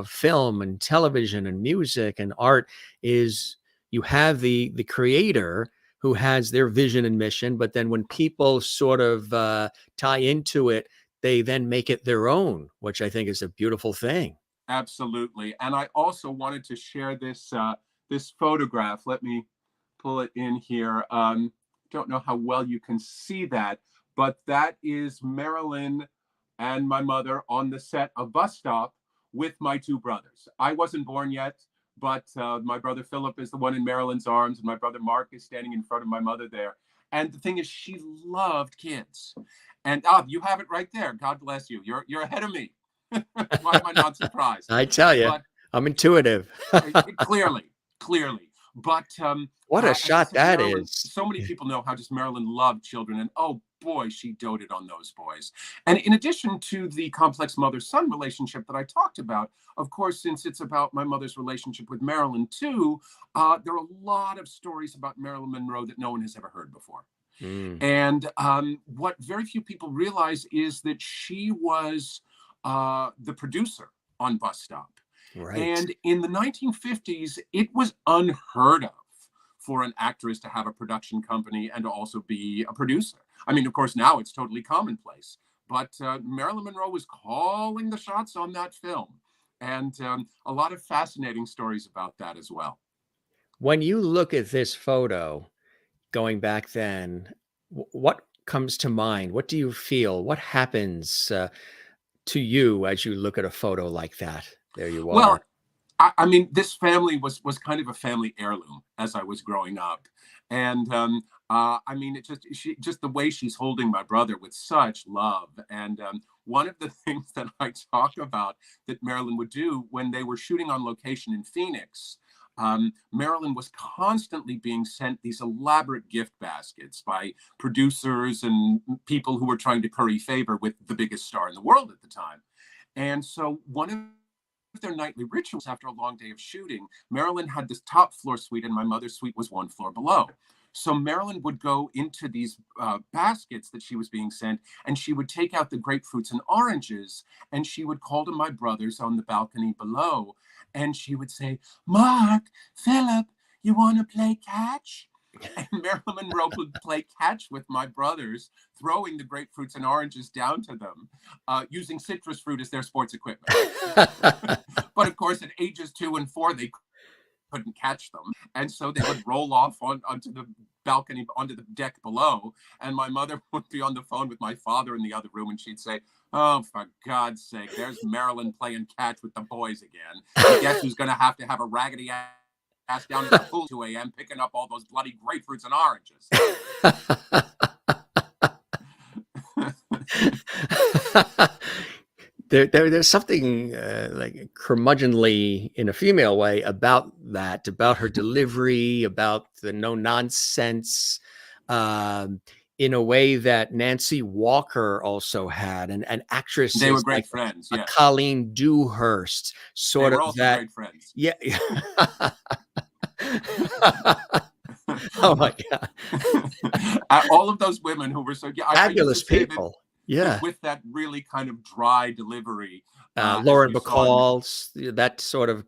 film and television and music and art, is you have the creator who has their vision and mission, but then when people sort of tie into it, they then make it their own, which I think is a beautiful thing. Absolutely. And I also wanted to share this this photograph. Let me pull it in here. Don't know how well you can see that, but that is Marilyn and my mother on the set of Bus Stop with my 2 brothers. I wasn't born yet, but my brother Philip is the one in Marilyn's arms, and my brother Mark is standing in front of my mother there. And the thing is, she loved kids. And you have it right there. God bless you. You're ahead of me. Why am I not surprised? I tell you, I'm intuitive. Clearly. But what a as I shot said, that Marilyn, is. so many people know how just Marilyn loved children, and oh boy, she doted on those boys. And in addition to the complex mother-son relationship that I talked about, of course, since it's about my mother's relationship with Marilyn too, there are a lot of stories about Marilyn Monroe that no one has ever heard before. And what very few people realize is that she was the producer on Bus Stop. Right. And in the 1950s, it was unheard of for an actress to have a production company and to also be a producer. I mean, of course, now it's totally commonplace. But Marilyn Monroe was calling the shots on that film. And a lot of fascinating stories about that as well. When you look at this photo, going back then, what comes to mind? What do you feel? What happens to you as you look at a photo like that? There you are. Well, I mean, this family was kind of a family heirloom as I was growing up. And I mean, just the way she's holding my brother with such love. And one of the things that I talk about that Marilyn would do when they were shooting on location in Phoenix, Marilyn was constantly being sent these elaborate gift baskets by producers and people who were trying to curry favor with the biggest star in the world at the time. And so one of their nightly rituals after a long day of shooting, Marilyn had this top floor suite and my mother's suite was one floor below. So Marilyn would go into these baskets that she was being sent, and she would take out the grapefruits and oranges, and she would call to my brothers on the balcony below, and she would say, "Mark, Philip, you want to play catch?" And Marilyn Monroe would play catch with my brothers, throwing the grapefruits and oranges down to them, using citrus fruit as their sports equipment. But of course, at ages 2 and 4, they couldn't catch them. And so they would roll off onto the balcony, onto the deck below. And my mother would be on the phone with my father in the other room, and she'd say, "Oh, for God's sake, there's Marilyn playing catch with the boys again. I guess who's going to have a raggedy ass down at the pool 2 a.m. picking up all those bloody grapefruits and oranges." There's something like curmudgeonly in a female way about that, about her delivery, about the no nonsense, in a way that Nancy Walker also had, and actresses. They were great friends. Yeah. Colleen Dewhurst, sort they were of also that. Great friends. Yeah. Oh my God. All of those women who were so fabulous people. Yeah, with that really kind of dry delivery. Lauren Bacall, that sort of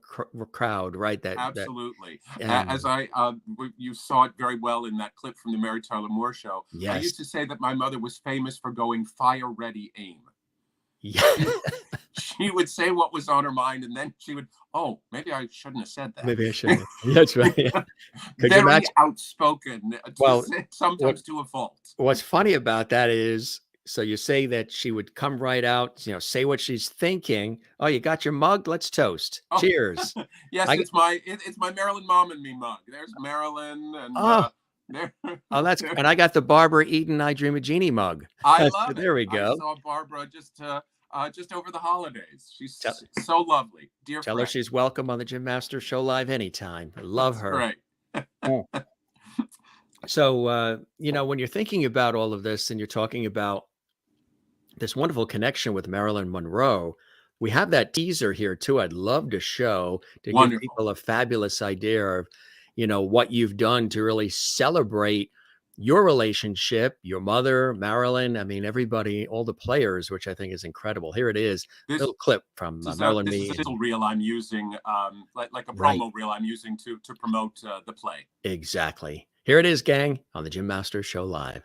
crowd, right? That absolutely. As you saw it very well in that clip from the Mary Tyler Moore Show. Yes. I used to say that my mother was famous for going fire, ready, aim. Yeah. She would say what was on her mind, and then she would, "Oh, maybe I shouldn't have said that." Maybe I shouldn't. That's right. Yeah. Very outspoken. Sometimes to a fault. What's funny about that is, so you say that she would come right out, say what she's thinking. "Oh, you got your mug? Let's toast. Cheers." Yes, it's my Marilyn Mom and Me mug. There's Marilyn and that's and I got the Barbara Eden I Dream of Jeannie mug. I love it. There we go. I saw Barbara just over the holidays. She's so lovely. Dear Tell friend. her she's welcome on the Jim Master Show live anytime. I love her. Right. So, when you're thinking about all of this and you're talking about this wonderful connection with Marilyn Monroe, we have that teaser here too. I'd love to show to give people a fabulous idea of, what you've done to really celebrate your relationship, your mother, Marilyn. I mean, everybody, all the players, which I think is incredible. Here it is, a little clip from Marilyn. This is a little reel I'm using, like a promo reel I'm using to promote the play. Exactly. Here it is, gang, on the Jim Master Show live.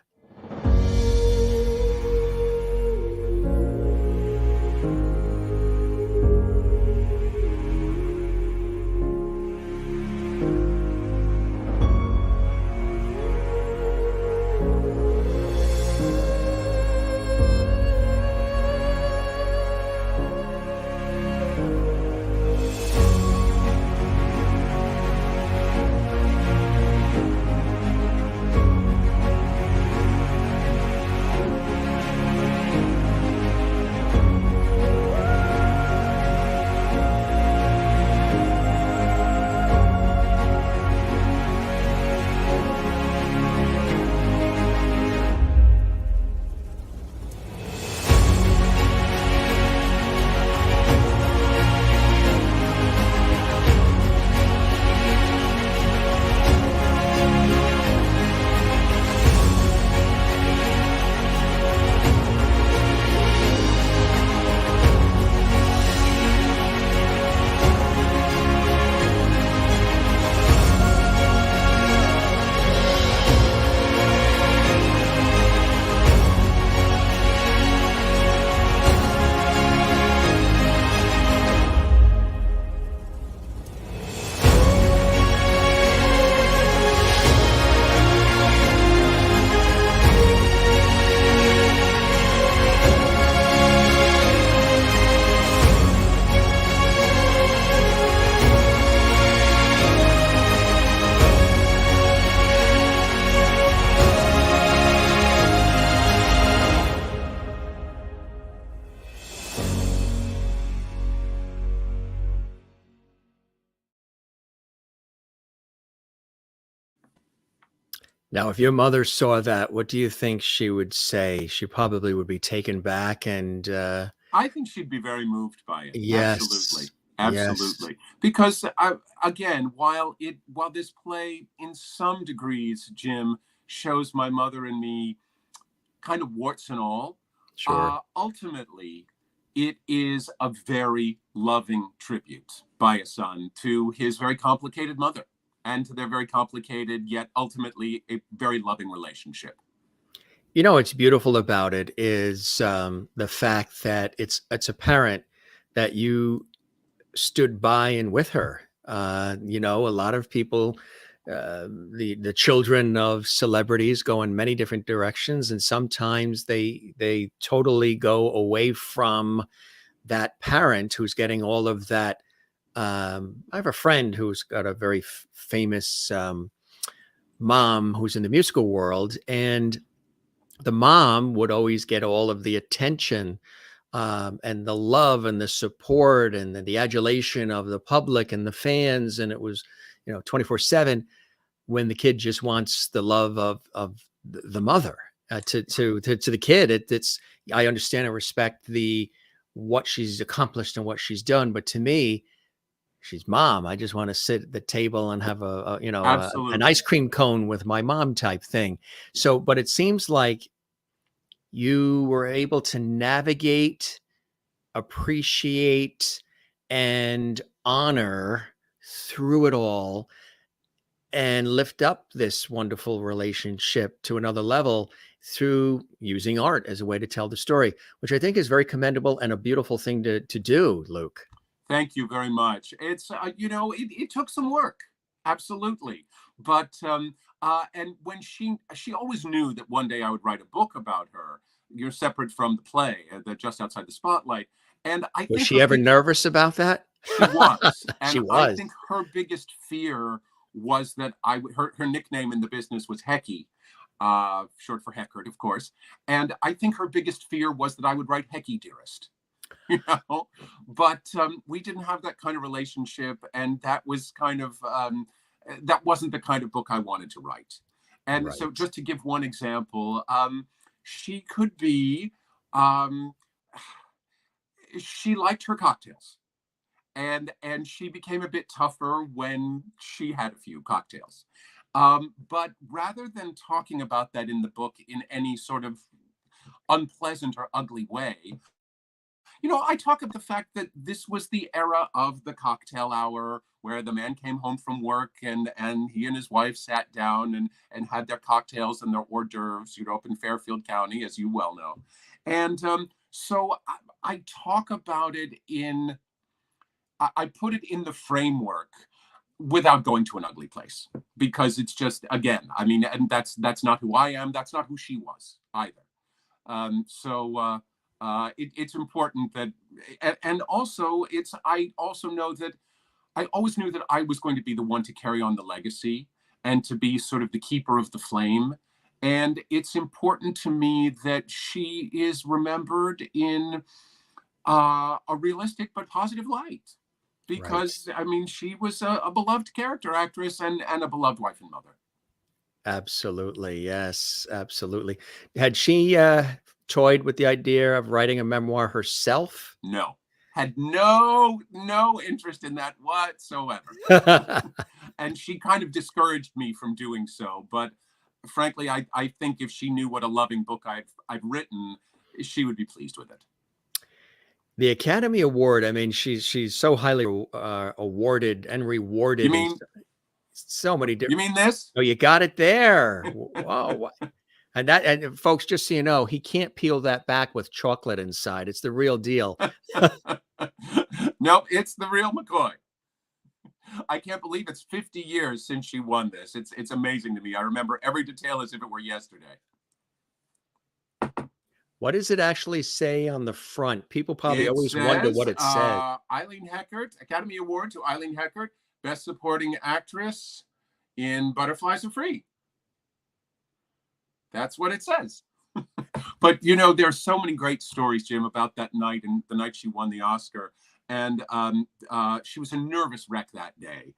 Now, if your mother saw that, what do you think she would say? She probably would be taken back and I think she'd be very moved by it. Absolutely. yes, yes, Absolutely. Because again, while this play in some degrees, Jim, shows my mother and me kind of warts and all, sure. ultimately it is a very loving tribute by a son to his very complicated mother and to their very complicated yet ultimately a very loving relationship. You know, what's beautiful about it is the fact that it's apparent that you stood by and with her. You know, a lot of people, the children of celebrities go in many different directions, and sometimes they totally go away from that parent who's getting all of that. I have a friend who's got a very famous mom who's in the musical world, and the mom would always get all of the attention and the love and the support and the adulation of the public and the fans. And it was, 24/7, when the kid just wants the love of the mother to the kid. It's, I understand and respect what she's accomplished and what she's done. But to me, she's mom. I just want to sit at the table and have an ice cream cone with my mom type thing. So, but it seems like you were able to navigate, appreciate, and honor through it all and lift up this wonderful relationship to another level through using art as a way to tell the story, which I think is very commendable and a beautiful thing to do, Luke. Thank you very much. It's, it took some work. Absolutely. But, and when she always knew that one day I would write a book about her. You're separate from the play, Just Outside the Spotlight. And I think was she ever nervous about that? She was. And she was. I think her biggest fear was that her nickname in the business was Heckey, short for Heckart, of course. And I think her biggest fear was that I would write Heckey Dearest. But we didn't have that kind of relationship, and that was kind of that wasn't the kind of book I wanted to write. And right. So just to give one example, she could be she liked her cocktails, and she became a bit tougher when she had a few cocktails. But rather than talking about that in the book in any sort of unpleasant or ugly way, I talk about the fact that this was the era of the cocktail hour, where the man came home from work and he and his wife sat down and had their cocktails and their hors d'oeuvres, up in Fairfield County, as you well know. And so I talk about it I put it in the framework without going to an ugly place, because it's just, again, and that's not who I am. That's not who she was either. It's important that, and also I also know that I always knew that I was going to be the one to carry on the legacy and to be sort of the keeper of the flame. And it's important to me that she is remembered in a realistic but positive light, because right. She was a beloved character actress and a beloved wife and mother. Absolutely. Yes, absolutely. Had she toyed with the idea of writing a memoir herself? No, had no interest in that whatsoever. And she kind of discouraged me from doing so. But frankly, I think if she knew what a loving book I've written, she would be pleased with it. The Academy Award, she's so highly awarded and rewarded. You mean so many different? You mean this? Oh, you got it there. Whoa. And folks, just so you know, he can't peel that back with chocolate inside. It's the real deal. Nope, it's the real McCoy. I can't believe it's 50 years since she won this. It's amazing to me. I remember every detail as if it were yesterday. What does it actually say on the front? People probably always wonder what it says. Eileen Heckart, Academy Award to Eileen Heckart, Best Supporting Actress in Butterflies Are Free. That's what it says. But, there's so many great stories, Jim, about that night and the night she won the Oscar. and she was a nervous wreck that day.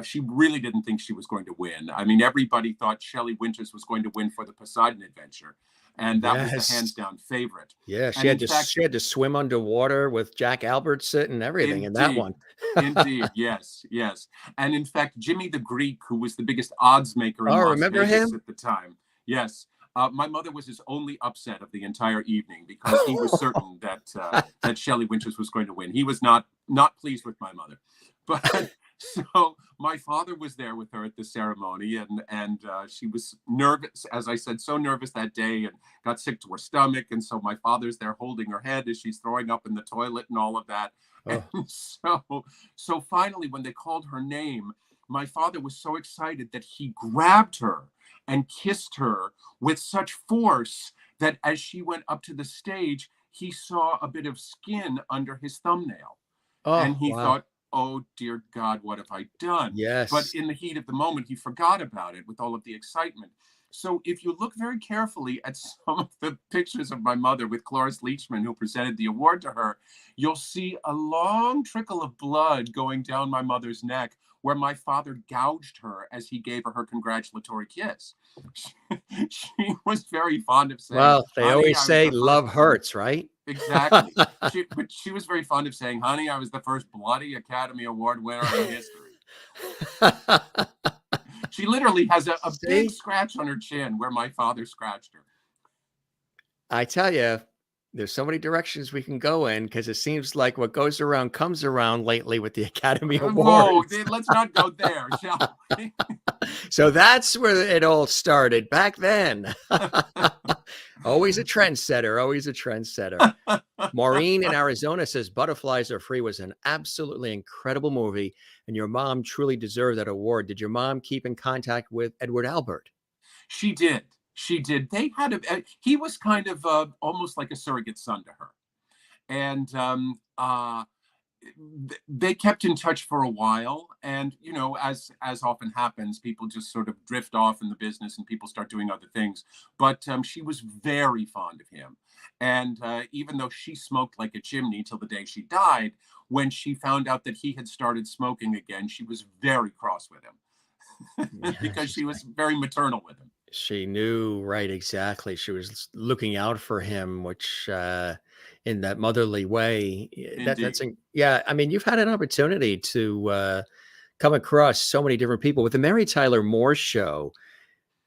She really didn't think she was going to win. I mean, everybody thought Shelley Winters was going to win for the Poseidon Adventure, and that was the hands-down favorite. Yeah, she had to swim underwater with Jack Albertson and everything in that one. Indeed, yes. And in fact, Jimmy the Greek, who was the biggest odds maker in Las Vegas at the time, yes. My mother was his only upset of the entire evening because he was certain that Shelley Winters was going to win. He was not pleased with my mother, but so my father was there with her at the ceremony, and she was nervous, as I said, so nervous that day, and got sick to her stomach. And so my father's there holding her head as she's throwing up in the toilet and all of that. Oh. And so finally, when they called her name, my father was so excited that he grabbed her and kissed her with such force that as she went up to the stage, he saw a bit of skin under his thumbnail. Oh, and he thought, oh, dear God, what have I done? Yes. But in the heat of the moment, he forgot about it with all of the excitement. So if you look very carefully at some of the pictures of my mother with Cloris Leachman, who presented the award to her, you'll see a long trickle of blood going down my mother's neck where my father gouged her as he gave her congratulatory kiss. She was very fond of saying, well, they always say love hurts, right? Exactly. But she was very fond of saying, honey, I was the first bloody Academy Award winner in history. She literally has a big scratch on her chin where my father scratched her. I tell you, there's so many directions we can go in because it seems like what goes around comes around lately with the Academy Awards. Whoa, let's not go there, shall we? So that's where it all started back then. Always a trendsetter, always a trendsetter. Maureen in Arizona says Butterflies Are Free was an absolutely incredible movie, and your mom truly deserved that award. Did your mom keep in contact with Edward Albert? She did. She did. They had he was kind of almost like a surrogate son to her. And they kept in touch for a while. And, you know, as often happens, people just sort of drift off in the business and people start doing other things. But she was very fond of him. And even though she smoked like a chimney till the day she died, when she found out that he had started smoking again, she was very cross with him because she was very maternal with him. She knew, right, exactly. She was looking out for him, which in that motherly way. Yeah, I mean, you've had an opportunity to come across so many different people. With the Mary Tyler Moore Show,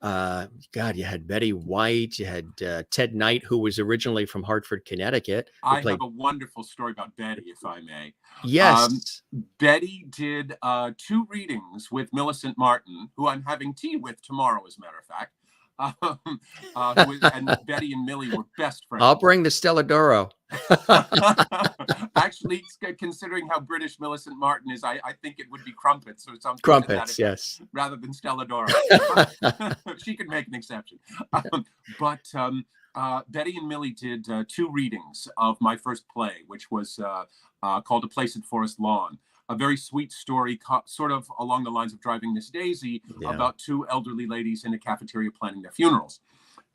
God, you had Betty White, you had Ted Knight, who was originally from Hartford, Connecticut. I have a wonderful story about Betty, if I may. Yes. Betty did 2 readings with Millicent Martin, who I'm having tea with tomorrow, as a matter of fact. And Betty and Millie were best friends. I'll bring the Stella D'Oro. Actually, considering how British Millicent Martin is, I think it would be crumpets or something. Crumpets, yes. Rather than Stella D'Oro. She could make an exception. But Betty and Millie did 2 readings of my first play, which was called A Place at Forest Lawn. A very sweet story, sort of along the lines of Driving Miss Daisy, about 2 elderly ladies in a cafeteria planning their funerals.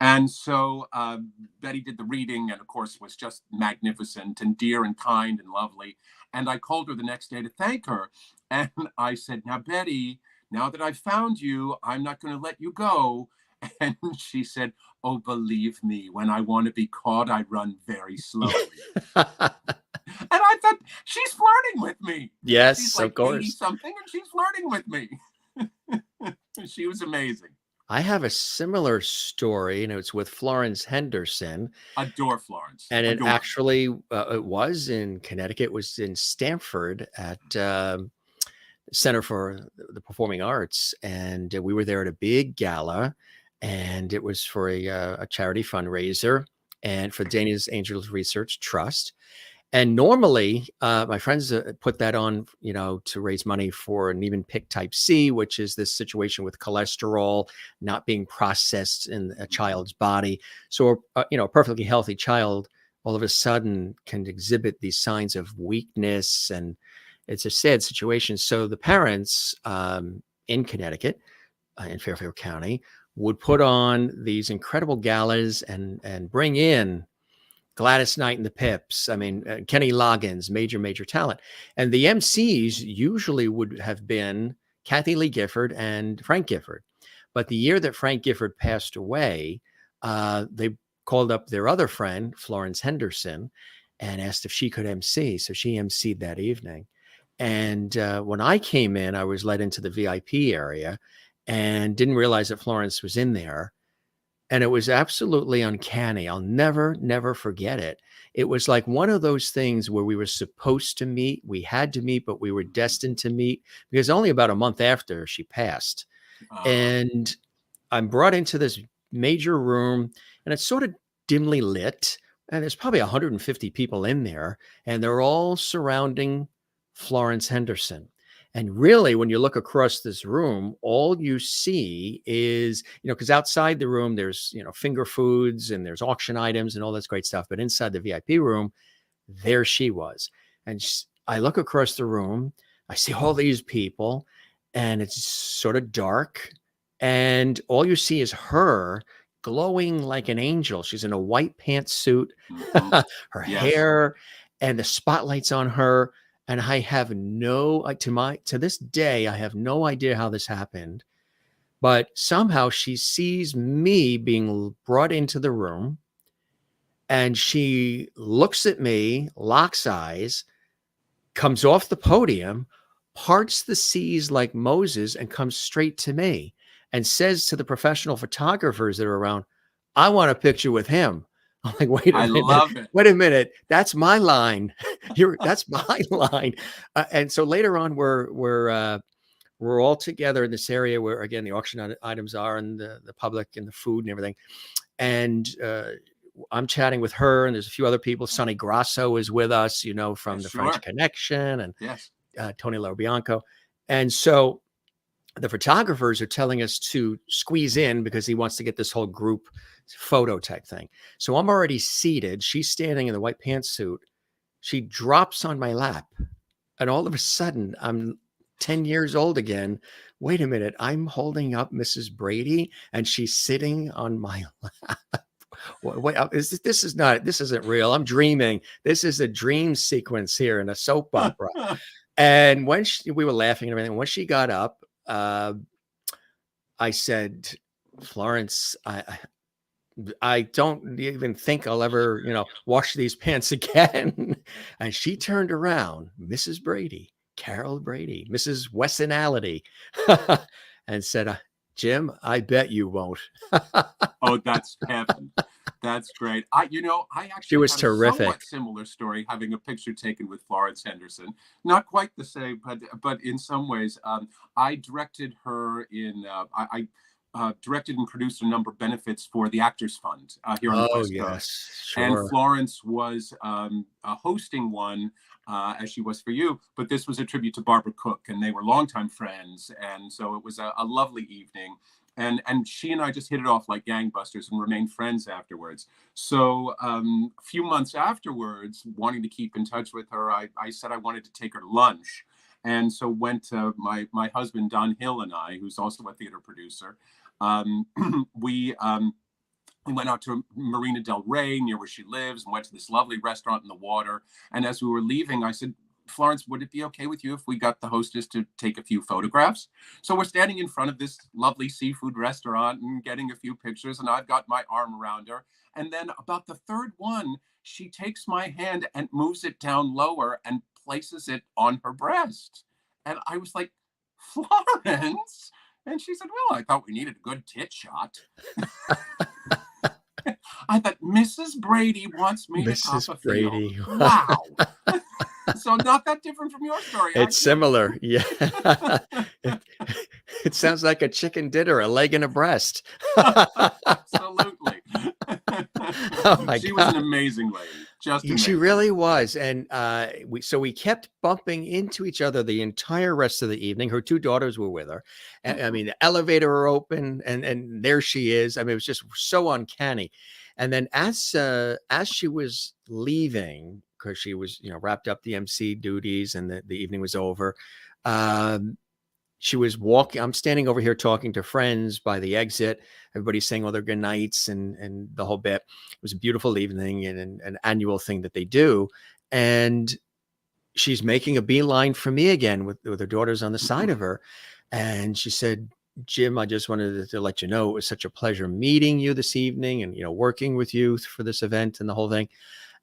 And so Betty did the reading and, of course, was just magnificent and dear and kind and lovely. And I called her the next day to thank her. And I said, now, Betty, now that I've found you, I'm not going to let you go. And she said, oh, believe me, when I want to be caught, I run very slowly. And I thought, she's flirting with me. Yes, she's like of course. 80-something, and she's flirting with me. She was amazing. I have a similar story, and it's with Florence Henderson. Adore Florence. And it actually, it was in Connecticut. It was in Stamford at Center for the Performing Arts. And we were there at a big gala, and it was for a charity fundraiser and for Dana's Angels Research Trust. And normally, my friends put that on, you know, to raise money for Niemann-Pick type C, which is this situation with cholesterol not being processed in a child's body. So, you know, a perfectly healthy child all of a sudden can exhibit these signs of weakness, and it's a sad situation. So the parents in Connecticut, in Fairfield County, would put on these incredible galas and bring in Gladys Knight and the Pips. I mean, Kenny Loggins, major talent. And the MCs usually would have been Kathy Lee Gifford and Frank Gifford. But the year that Frank Gifford passed away, they called up their other friend, Florence Henderson, and asked if she could MC. So she MC'd that evening. And when I came in, I was led into the VIP area and didn't realize that Florence was in there. And it was absolutely uncanny. I'll never forget it. It was like one of those things where we were supposed to meet. We had to meet, but we were destined to meet, because only about a month after she passed. And I'm brought into this major room, and it's sort of dimly lit. And there's probably 150 people in there, and they're all surrounding Florence Henderson. And really, when you look across this room, all you see is, because outside the room, there's, finger foods and there's auction items and all this great stuff. But inside the VIP room, there she was. And I look across the room, I see all these people, and it's sort of dark. And all you see is her glowing like an angel. She's in a white pantsuit, her hair, and the spotlight's on her. And I have to this day, I have no idea how this happened, but somehow she sees me being brought into the room, and she looks at me, locks eyes, comes off the podium, parts the seas like Moses, and comes straight to me and says to the professional photographers that are around, "I want a picture with him." I'm like, wait a minute. That's my line. That's my line. And so later on, we're all together in this area where, again, the auction items are, and the public and the food and everything. And I'm chatting with her, and there's a few other people. Sonny Grasso is with us, from the French Connection, and Tony LaBianco. And so the photographers are telling us to squeeze in because he wants to get this whole group photo type thing. So I'm already seated. She's standing in the white pantsuit. She drops on my lap, and all of a sudden I'm 10 years old again. Wait a minute. I'm holding up Mrs. Brady, and she's sitting on my lap. Wait, this isn't real. I'm dreaming. This is a dream sequence here in a soap opera. And when we were laughing and everything, when she got up, I said, "Florence, I don't even think I'll ever, wash these pants again." And she turned around, Mrs. Brady, Carol Brady, Mrs. Wessonality, and said, "Jim, I bet you won't." Oh, that's heaven. That's great. I actually she was had terrific. A somewhat similar story, having a picture taken with Florence Henderson. Not quite the same, but in some ways, I directed her in. I directed and produced a number of benefits for the Actors Fund here on the West Coast. Sure. And Florence was hosting one, as she was for you, but this was a tribute to Barbara Cook, and they were longtime friends, and so it was a lovely evening. And she and I just hit it off like gangbusters and remained friends afterwards. So a few months afterwards, wanting to keep in touch with her, I said I wanted to take her to lunch. And so went to my husband, Don Hill, and I, who's also a theater producer. We went out to Marina del Rey, near where she lives, and went to this lovely restaurant in the water. And as we were leaving, I said, "Florence, would it be okay with you if we got the hostess to take a few photographs?" So we're standing in front of this lovely seafood restaurant and getting a few pictures, and I've got my arm around her. And then about the third one, she takes my hand and moves it down lower and places it on her breast. And I was like, "Florence?" And she said, "Well, I thought we needed a good tit shot." I thought, Mrs. Brady wants me to top a Brady. field. Wow. So not that different from your story. It's similar. Yeah. It sounds like a chicken dinner, a leg and a breast. Absolutely. Oh my she God. was an amazing lady. Just amazing. She really was. And we kept bumping into each other the entire rest of the evening. Her two daughters were with her. And, I mean, the elevator opened, and there she is. I mean, it was just so uncanny. And then as she was leaving, because she was, wrapped up the MC duties and the evening was over, she was walking. I'm standing over here talking to friends by the exit. Everybody's saying all their good nights and the whole bit. It was a beautiful evening and an annual thing that they do. And she's making a beeline for me again with her daughters on the side of her. And she said, Jim, I just wanted to let you know it was such a pleasure meeting you this evening and, working with you for this event and the whole thing.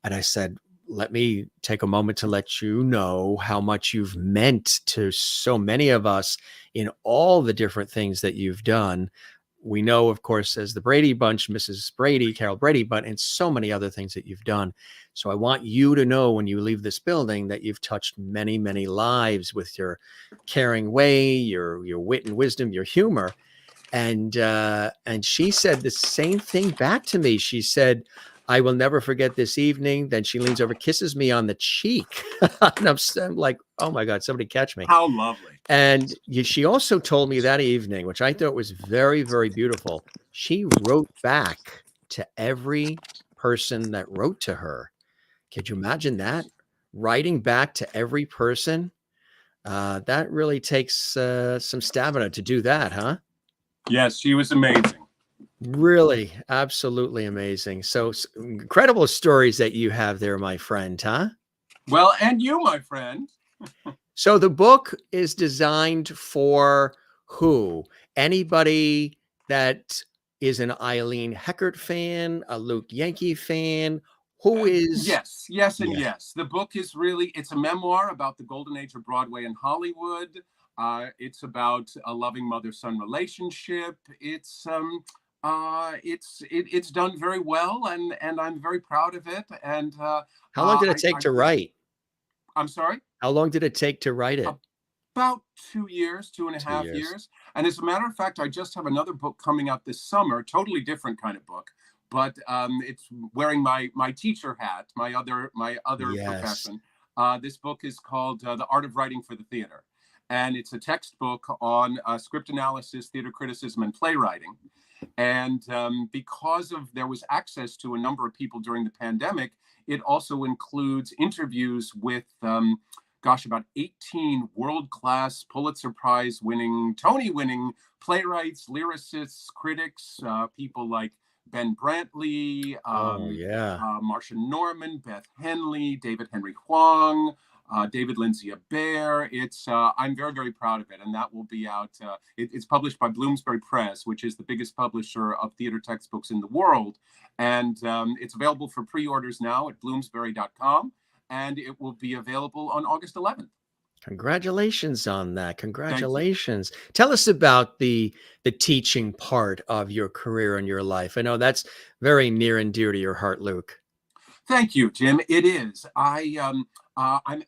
And I said, let me take a moment to let you know how much you've meant to so many of us in all the different things that you've done. We know, of course, as the Brady Bunch, Mrs. Brady, Carol Brady, but in so many other things that you've done. So I want you to know when you leave this building that you've touched many, many lives with your caring way, your wit and wisdom, your humor. And she said the same thing back to me. She said, I will never forget this evening. Then she leans over, kisses me on the cheek. And I'm like, oh my God, somebody catch me. How lovely. And she also told me that evening, which I thought was very, very beautiful. She wrote back to every person that wrote to her. Could you imagine that? Writing back to every person? That really takes some stamina to do that, huh? Yes, she was amazing. Really, absolutely amazing. So incredible stories that you have there, my friend, huh? Well, and you, my friend. So the book is designed for who? Anybody that is an Eileen Heckart fan, a Luke Yankee fan, who is... Yes, and yes. The book is really, it's a memoir about the golden age of Broadway and Hollywood. It's about a loving mother-son relationship. It's done very well, and I'm very proud of it. And how long did it take to write? I'm sorry? How long did it take to write it? About 2 years, 2.5 years. And as a matter of fact, I just have another book coming out this summer, totally different kind of book. But it's wearing my teacher hat, my other profession. This book is called The Art of Writing for the Theater. And it's a textbook on script analysis, theater criticism, and playwriting. And because there was access to a number of people during the pandemic, it also includes interviews with, about 18 world-class Pulitzer Prize winning, Tony winning playwrights, lyricists, critics, people like Ben Brantley, Marcia Norman, Beth Henley, David Henry Huang, David Lindsay Bear. I'm very, very proud of it. And that will be out. It's published by Bloomsbury Press, which is the biggest publisher of theater textbooks in the world. And it's available for pre-orders now at bloomsbury.com. And it will be available on August 11th. Congratulations on that. Congratulations. Tell us about the teaching part of your career and your life. I know that's very near and dear to your heart, Luke. Thank you, Jim. It is. I'm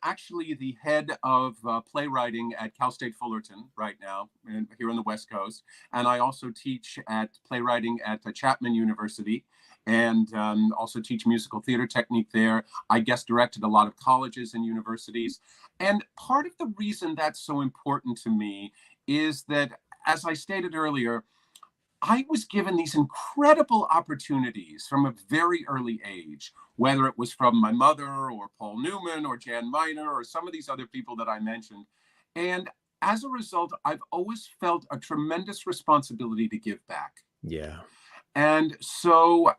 actually the head of playwriting at Cal State Fullerton right now, here on the West Coast. And I also teach playwriting at Chapman University, and also teach musical theater technique there. I guest directed a lot of colleges and universities. And part of the reason that's so important to me is that, as I stated earlier, I was given these incredible opportunities from a very early age, whether it was from my mother or Paul Newman or Jan Miner or some of these other people that I mentioned. And as a result, I've always felt a tremendous responsibility to give back. Yeah. And so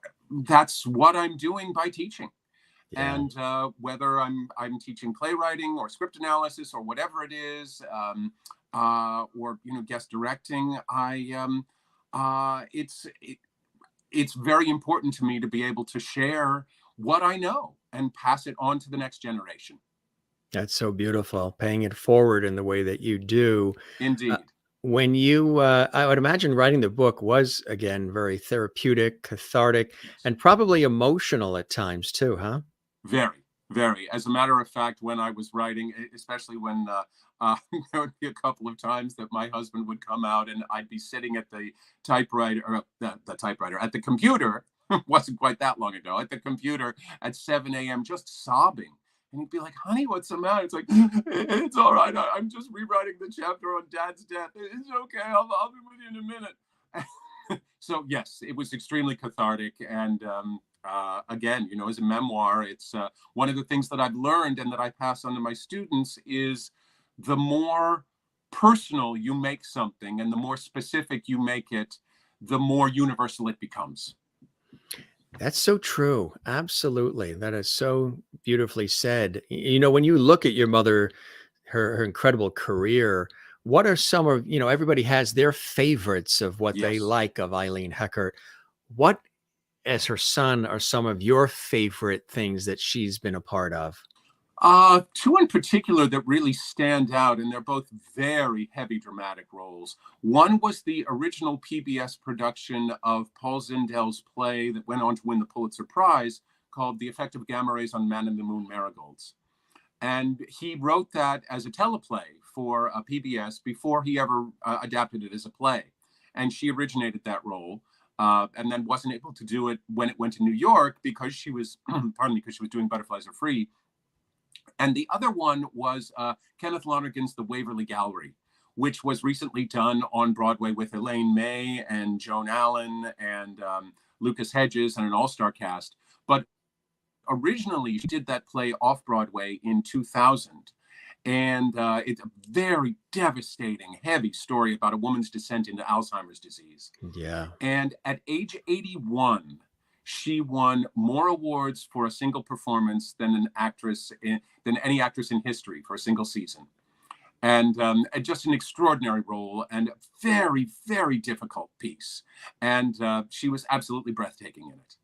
that's what I'm doing by teaching. Yeah. And whether I'm teaching playwriting or script analysis or whatever it is, or guest directing, it's very important to me to be able to share what I know and pass it on to the next generation. That's so beautiful, paying it forward in the way that you do. Indeed. When you, I would imagine writing the book was, again, very therapeutic, cathartic, and probably emotional at times too, huh? Very, very. As a matter of fact, when I was writing, especially when there would be a couple of times that my husband would come out and I'd be sitting at the typewriter, or the typewriter, at the computer, wasn't quite that long ago, at the computer at 7 a.m. just sobbing. And he'd be like, honey, what's the matter? It's like, it's all right. I'm just rewriting the chapter on Dad's death. It's okay. I'll be with you in a minute. So, yes, it was extremely cathartic. And again, as a memoir, it's one of the things that I've learned and that I pass on to my students is the more personal you make something and the more specific you make it, the more universal it becomes. That's so true. Absolutely. That is so beautifully said. You know, when you look at your mother, her incredible career, what are some of, you know, everybody has their favorites of what they Yes. like of Eileen Heckart. What, as her son, are some of your favorite things that she's been a part of? Two in particular that really stand out, and they're both very heavy dramatic roles. One was the original PBS production of Paul Zindel's play that went on to win the Pulitzer Prize, called The Effect of Gamma Rays on Man in the Moon Marigolds. And he wrote that as a teleplay for PBS before he ever adapted it as a play. And she originated that role. And then wasn't able to do it when it went to New York because she was, pardon me, because she was doing Butterflies Are Free. And the other one was Kenneth Lonergan's The Waverly Gallery, which was recently done on Broadway with Elaine May and Joan Allen and Lucas Hedges and an all-star cast. But originally, she did that play off Broadway in 2000. And it's a very devastating, heavy story about a woman's descent into Alzheimer's disease. Yeah. And at age 81, she won more awards for a single performance than than any actress in history for a single season. And just an extraordinary role and a very, very difficult piece. And she was absolutely breathtaking in it.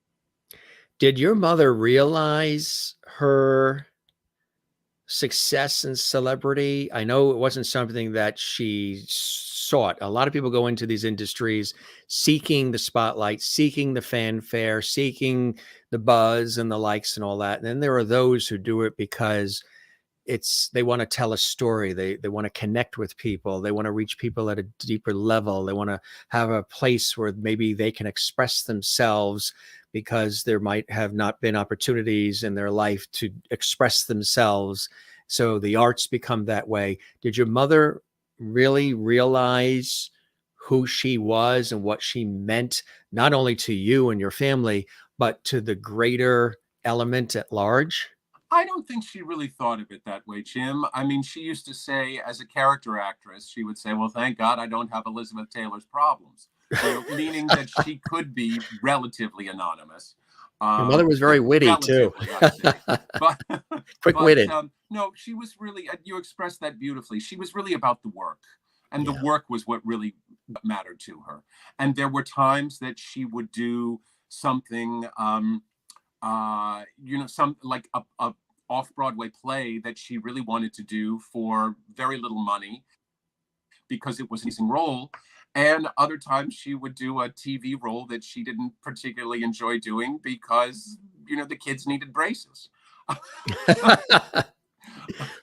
Did your mother realize her success and celebrity? I know it wasn't something that she sought. A lot of people go into these industries seeking the spotlight, seeking the fanfare, seeking the buzz and the likes and all that. And then there are those who do it because they want to tell a story. They want to connect with people. They want to reach people at a deeper level. They want to have a place where maybe they can express themselves because there might have not been opportunities in their life to express themselves. So the arts become that way. Did your mother really realize who she was and what she meant, not only to you and your family, but to the greater element at large? I don't think she really thought of it that way, Jim. I mean, she used to say, as a character actress, she would say, well, thank God I don't have Elizabeth Taylor's problems. Meaning that she could be relatively anonymous. Your mother was very witty too. Quick-witted. No, she was really, you expressed that beautifully. She was really about the work. And the work was what really mattered to her. And there were times that she would do something, some like a off-Broadway play that she really wanted to do for very little money because it was an amazing role. And other times she would do a TV role that she didn't particularly enjoy doing because, the kids needed braces.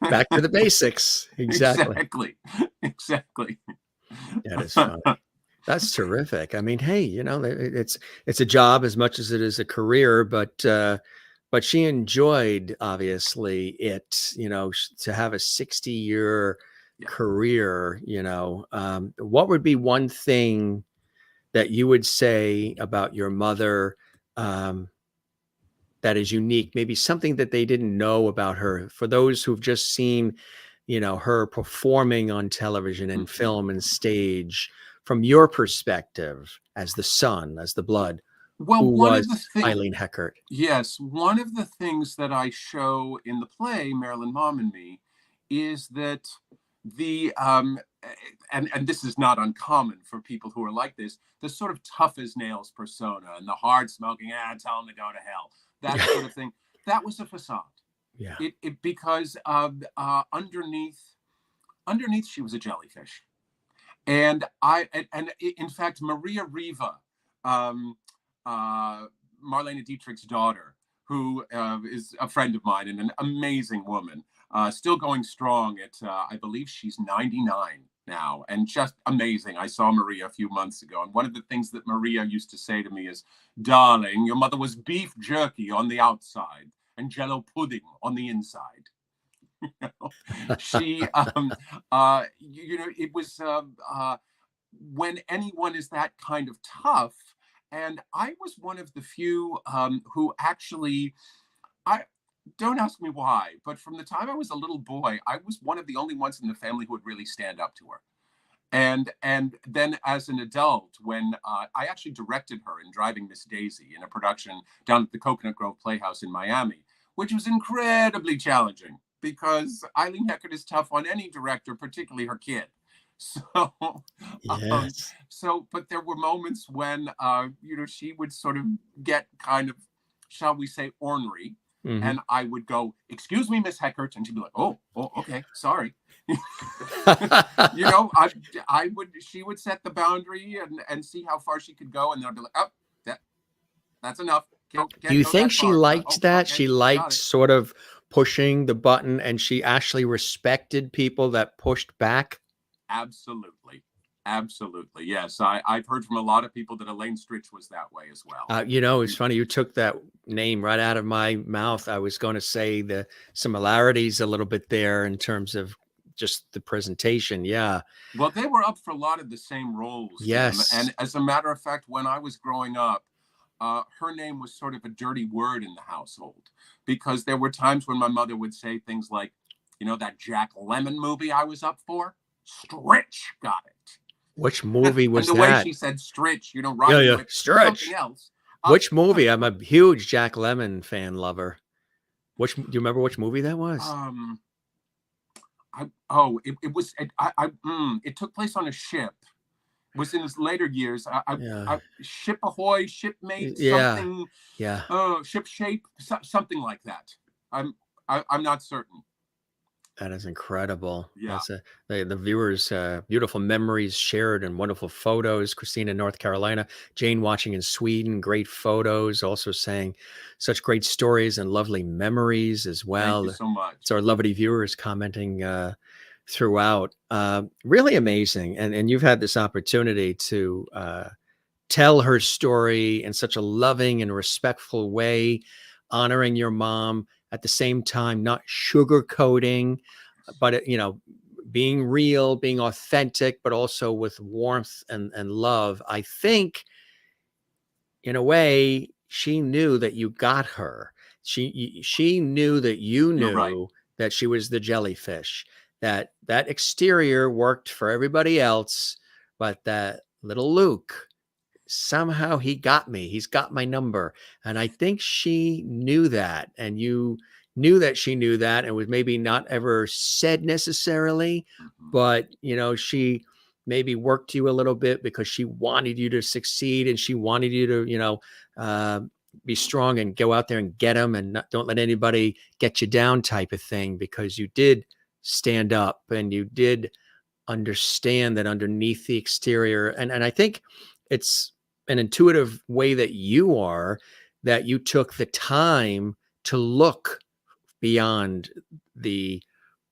Back to the basics. Exactly. Exactly. That is funny. That's terrific. I mean, hey, it's a job as much as it is a career, but she enjoyed, obviously, it, to have a 60-year career, what would be one thing that you would say about your mother that is unique, maybe something that they didn't know about her, for those who've just seen, her performing on television and film and stage, from your perspective as the son, as the blood? Well, who was Eileen Heckart? Yes, one of the things that I show in the play, Marilyn, Mom and Me, is that the and this is not uncommon for people who are like this, the sort of tough as nails persona and the hard smoking, tell them to go to hell, that sort of thing, that was a facade. Yeah. It because underneath she was a jellyfish. And in fact, Maria Riva, Marlene Dietrich's daughter, who is a friend of mine and an amazing woman, still going strong at, I believe she's 99 now, and just amazing. I saw Maria a few months ago, and one of the things that Maria used to say to me is, darling, your mother was beef jerky on the outside and Jello pudding on the inside. She, it was when anyone is that kind of tough, and I was one of the few who actually, don't ask me why, but from the time I was a little boy, I was one of the only ones in the family who would really stand up to her. And then as an adult, when I actually directed her in Driving Miss Daisy in a production down at the Coconut Grove Playhouse in Miami, which was incredibly challenging because Eileen Heckart is tough on any director, particularly her kid. So, Yes. But there were moments when, she would sort of get kind of, shall we say, ornery. Mhm. And I would go, "Excuse me, Miss Heckart," and she'd be like, "Oh, okay, sorry." She would set the boundary and see how far she could go, and then I'd be like, "Oh, that's enough." Do you think she liked that? She liked sort of pushing the button, and she actually respected people that pushed back? Absolutely. Absolutely. Yes. I've heard from a lot of people that Elaine Stritch was that way as well. It's funny. You took that name right out of my mouth. I was going to say the similarities a little bit there in terms of just the presentation. Yeah. Well, they were up for a lot of the same roles. Yes. Jim. And as a matter of fact, when I was growing up, her name was sort of a dirty word in the household because there were times when my mother would say things like, that Jack Lemmon movie I was up for, Stritch got it. Which movie was and the that? way she said Stritch, rhyming with Stritch. something else. Which movie? I'm a huge Jack Lemmon fan lover. Do you remember which movie that was? It took place on a ship. It was in his later years. Ship Ahoy, Shipmate, something. Yeah. Ship Shape, something like that. I'm not certain. That is incredible. Yeah. That's the viewers' beautiful memories shared and wonderful photos. Christina in North Carolina, Jane watching in Sweden, great photos, also saying such great stories and lovely memories as well. Thank you so much. So our lovely viewers commenting throughout. Really amazing. And you've had this opportunity to tell her story in such a loving and respectful way, honoring your mom, at the same time, not sugarcoating, but, being real, being authentic, but also with warmth and love. I think, in a way, she knew that you got her. She knew that you knew that she was the jellyfish, that exterior worked for everybody else, but that little Luke, somehow he got me. He's got my number. And I think she knew that. And you knew that she knew that. And was maybe not ever said necessarily, but, she maybe worked you a little bit because she wanted you to succeed and she wanted you to, be strong and go out there and get them and don't let anybody get you down type of thing, because you did stand up and you did understand that underneath the exterior. And I think it's an intuitive way that you took the time to look beyond the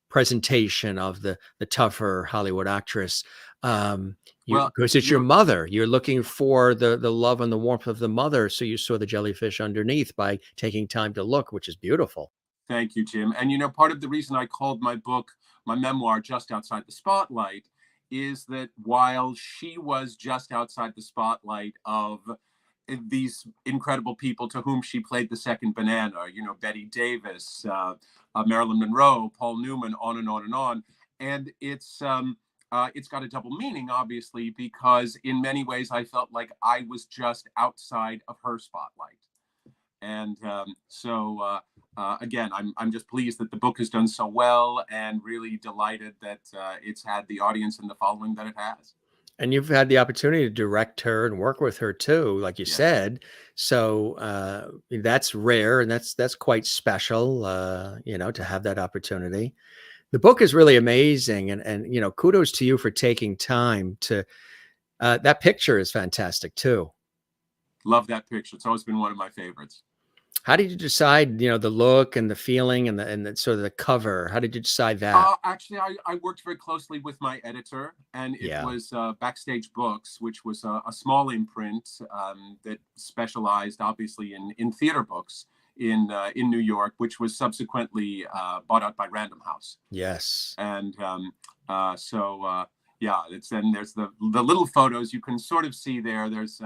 presentation of the tougher Hollywood actress. Because it's your mother. You're looking for the love and the warmth of the mother. So you saw the jellyfish underneath by taking time to look, which is beautiful. Thank you, Jim. And, part of the reason I called my book, my memoir, Just Outside the Spotlight, is that while she was just outside the spotlight of these incredible people to whom she played the second banana, Betty Davis, Marilyn Monroe, Paul Newman, on and on and on. And it's got a double meaning, obviously, because in many ways I felt like I was just outside of her spotlight. And again, I'm just pleased that the book has done so well, and really delighted that it's had the audience and the following that it has. And you've had the opportunity to direct her and work with her too, like you said. So that's rare, and that's quite special, to have that opportunity. The book is really amazing, and kudos to you for taking time to. That picture is fantastic too. Love that picture. It's always been one of my favorites. How did you decide, the look and the feeling and the sort of the cover? How did you decide that? Actually, I worked very closely with my editor, and it was Backstage Books, which was a small imprint that specialized, obviously, in theater books in New York, which was subsequently bought out by Random House. Yes. And there's the little photos you can sort of see there. There's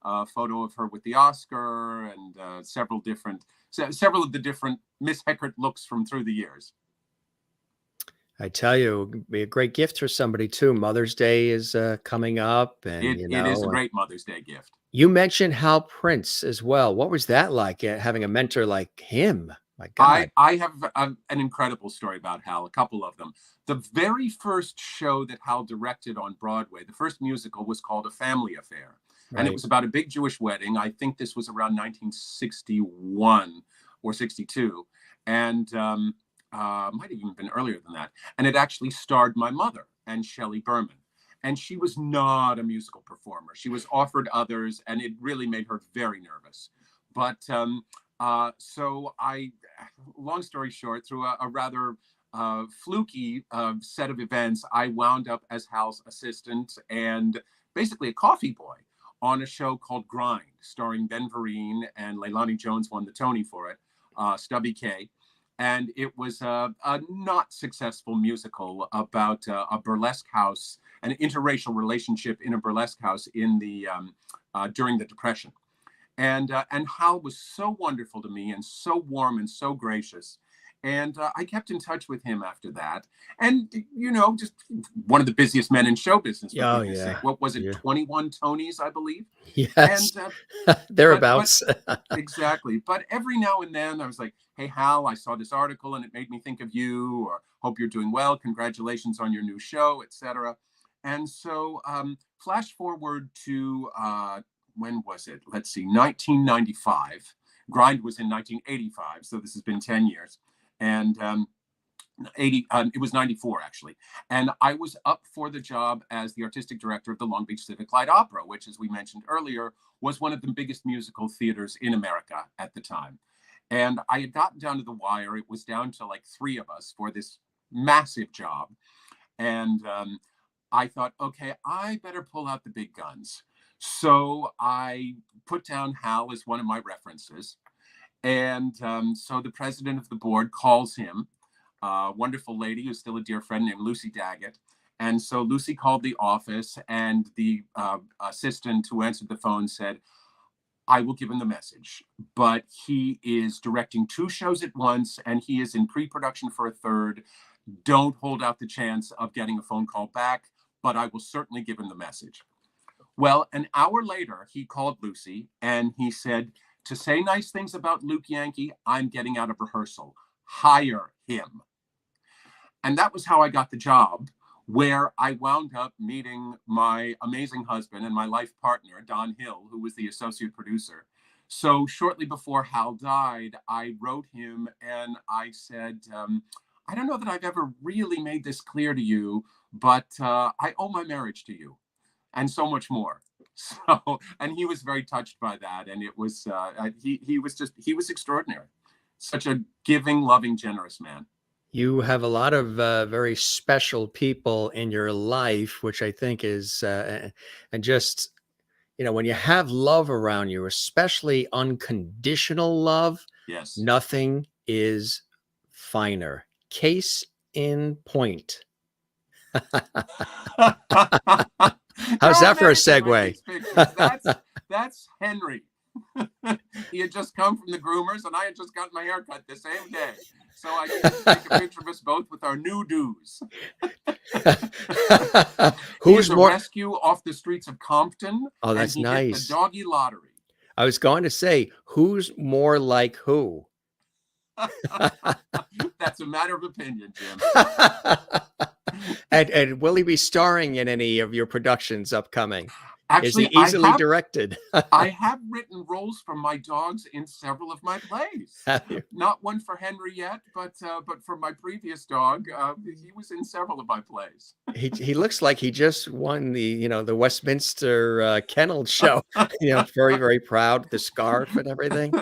a photo of her with the Oscar and several different several of the different Miss Heckart looks from through the years. I tell you, it would be a great gift for somebody too. Mother's Day is coming up, and It is a great Mother's Day gift. You mentioned Hal Prince as well. What was that like, having a mentor like him? My God. I have an incredible story about Hal, a couple of them. The very first show that Hal directed on Broadway, the first musical, was called A Family Affair. Right. And it was about a big Jewish wedding. I think this was around 1961 or 62. And might have even been earlier than that. And it actually starred my mother and Shelley Berman. And she was not a musical performer. She was offered others, and it really made her very nervous. But so long story short, through a rather fluky set of events, I wound up as Hal's assistant and basically a coffee boy on a show called Grind, starring Ben Vereen, and Leilani Jones won the Tony for it, Stubby K. And it was a not successful musical about a burlesque house, an interracial relationship in a burlesque house in the during the Depression. And Hal was so wonderful to me and so warm and so gracious. And I kept in touch with him after that. And, you know, just one of the busiest men in show business. Oh, yeah. What was it? Yeah. 21 Tonys, I believe. Yes. And, thereabouts. But, exactly. But every now and then I was like, hey, Hal, I saw this article and it made me think of you, or hope you're doing well. Congratulations on your new show, etc. And so flash forward to, when was it? Let's see, 1995. Grind was in 1985. So this has been 10 years. And it was 94, actually. And I was up for the job as the artistic director of the Long Beach Civic Light Opera, which, as we mentioned earlier, was one of the biggest musical theaters in America at the time. And I had gotten down to the wire. It was down to like 3 of us for this massive job. And I thought, okay, I better pull out the big guns. So I put down Hal as one of my references. And so the president of the board calls him, a wonderful lady who's still a dear friend named Lucy Daggett. And so Lucy called the office, and the assistant who answered the phone said, I will give him the message, but he is directing 2 shows at once, and he is in pre-production for a 3rd. Don't hold out the chance of getting a phone call back, but I will certainly give him the message. Well, an hour later, he called Lucy, and he said, to say nice things about Luke Yankee, I'm getting out of rehearsal. Hire him. And that was how I got the job, where I wound up meeting my amazing husband and my life partner, Don Hill, who was the associate producer. So shortly before Hal died, I wrote him and I said, I don't know that I've ever really made this clear to you, but I owe my marriage to you, and so much more. So, and he was very touched by that. And it was, he was extraordinary. Such a giving, loving, generous man. You have a lot of very special people in your life, which I think is, and just, you know, when you have love around you, especially unconditional love, yes, nothing is finer. Case in point. How's that for a segue? That's Henry. He had just come from the groomers, and I had just gotten my hair cut the same day. So I need to take a picture of us both with our new do's. Who's more rescue off the streets of Compton? Oh, that's nice. The doggy lottery. I was going to say, who's more like who? That's a matter of opinion, Jim. And will he be starring in any of your productions upcoming? Actually, is he easily directed? I have written roles for my dogs in several of my plays. Not one for Henry yet, but for my previous dog, he was in several of my plays. He looks like he just won the Westminster Kennel Show. Very, very proud, the scarf and everything.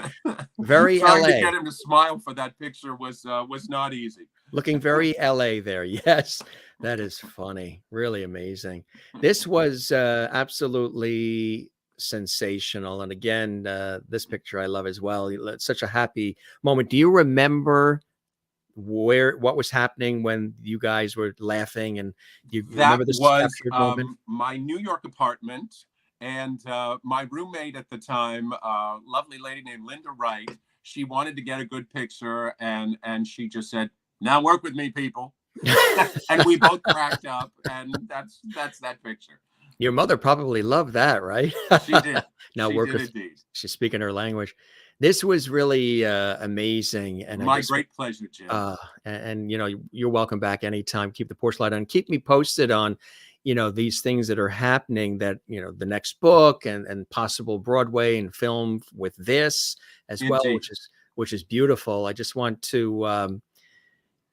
Very Trying LA. to get him to smile for that picture was not easy. Looking very LA there. Yes, that is funny. Really amazing. This was absolutely sensational. And again, this picture I love as well. It's such a happy moment. Do you remember what was happening when you guys were laughing? And remember this captured moment? My New York apartment, and my roommate at the time, lovely lady named Linda Wright, She wanted to get a good picture, and she just said, "Now work with me, people." And we both cracked up, and that's that picture. Your mother probably loved that, right? She did. Now she work did with, indeed. she's speaking her language. This was really amazing. And my great pleasure, Jim. And you know, you're welcome back anytime. Keep the porch light on. Keep me posted on, you know, these things that are happening, that, you know, the next book and possible Broadway and film with this as well, which is beautiful. I just want to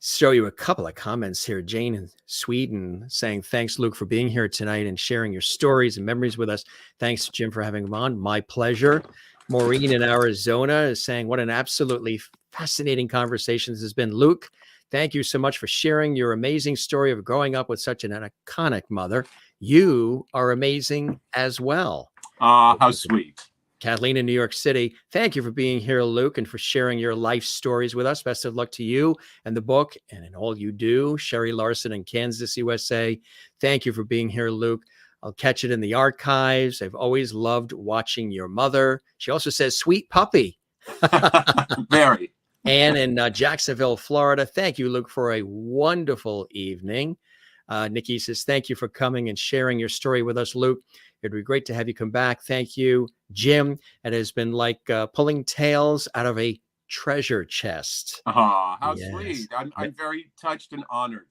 show you a couple of comments here. Jane in Sweden saying, "Thanks, Luke, for being here tonight and sharing your stories and memories with us. Thanks, Jim, for having him on. My pleasure." Maureen in Arizona is saying, "What an absolutely fascinating conversation this has been. Luke, thank you so much for sharing your amazing story of growing up with such an iconic mother. You are amazing as well." How sweet. Kathleen in New York City, "Thank you for being here, Luke, and for sharing your life stories with us. Best of luck to you and the book and in all you do." Sherry Larson in Kansas, USA, "Thank you for being here, Luke. I'll catch it in the archives. I've always loved watching your mother." She also says, "Sweet puppy." Very. Anne in Jacksonville, Florida, "Thank you, Luke, for a wonderful evening." Nikki says, "Thank you for coming and sharing your story with us, Luke. It'd be great to have you come back. Thank you, Jim. It has been like pulling tales out of a treasure chest." How sweet. I'm very touched and honored.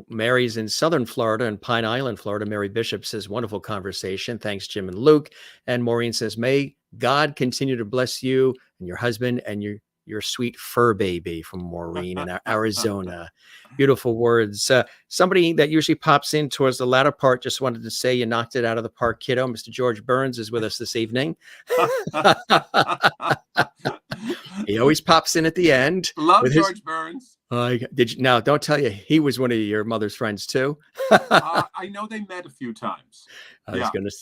Mary's in Southern Florida and Pine Island, Florida. Mary Bishop says, "Wonderful conversation. Thanks, Jim and Luke." And Maureen says, "May God continue to bless you and your husband and your sweet fur baby," from Maureen in Arizona. Beautiful words. Somebody that usually pops in towards the latter part just wanted to say you knocked it out of the park, kiddo. Mr. George Burns is with us this evening. He always pops in at the end. Love George Burns. Did you? Now, don't tell you he was one of your mother's friends too. I know they met a few times. I was going to.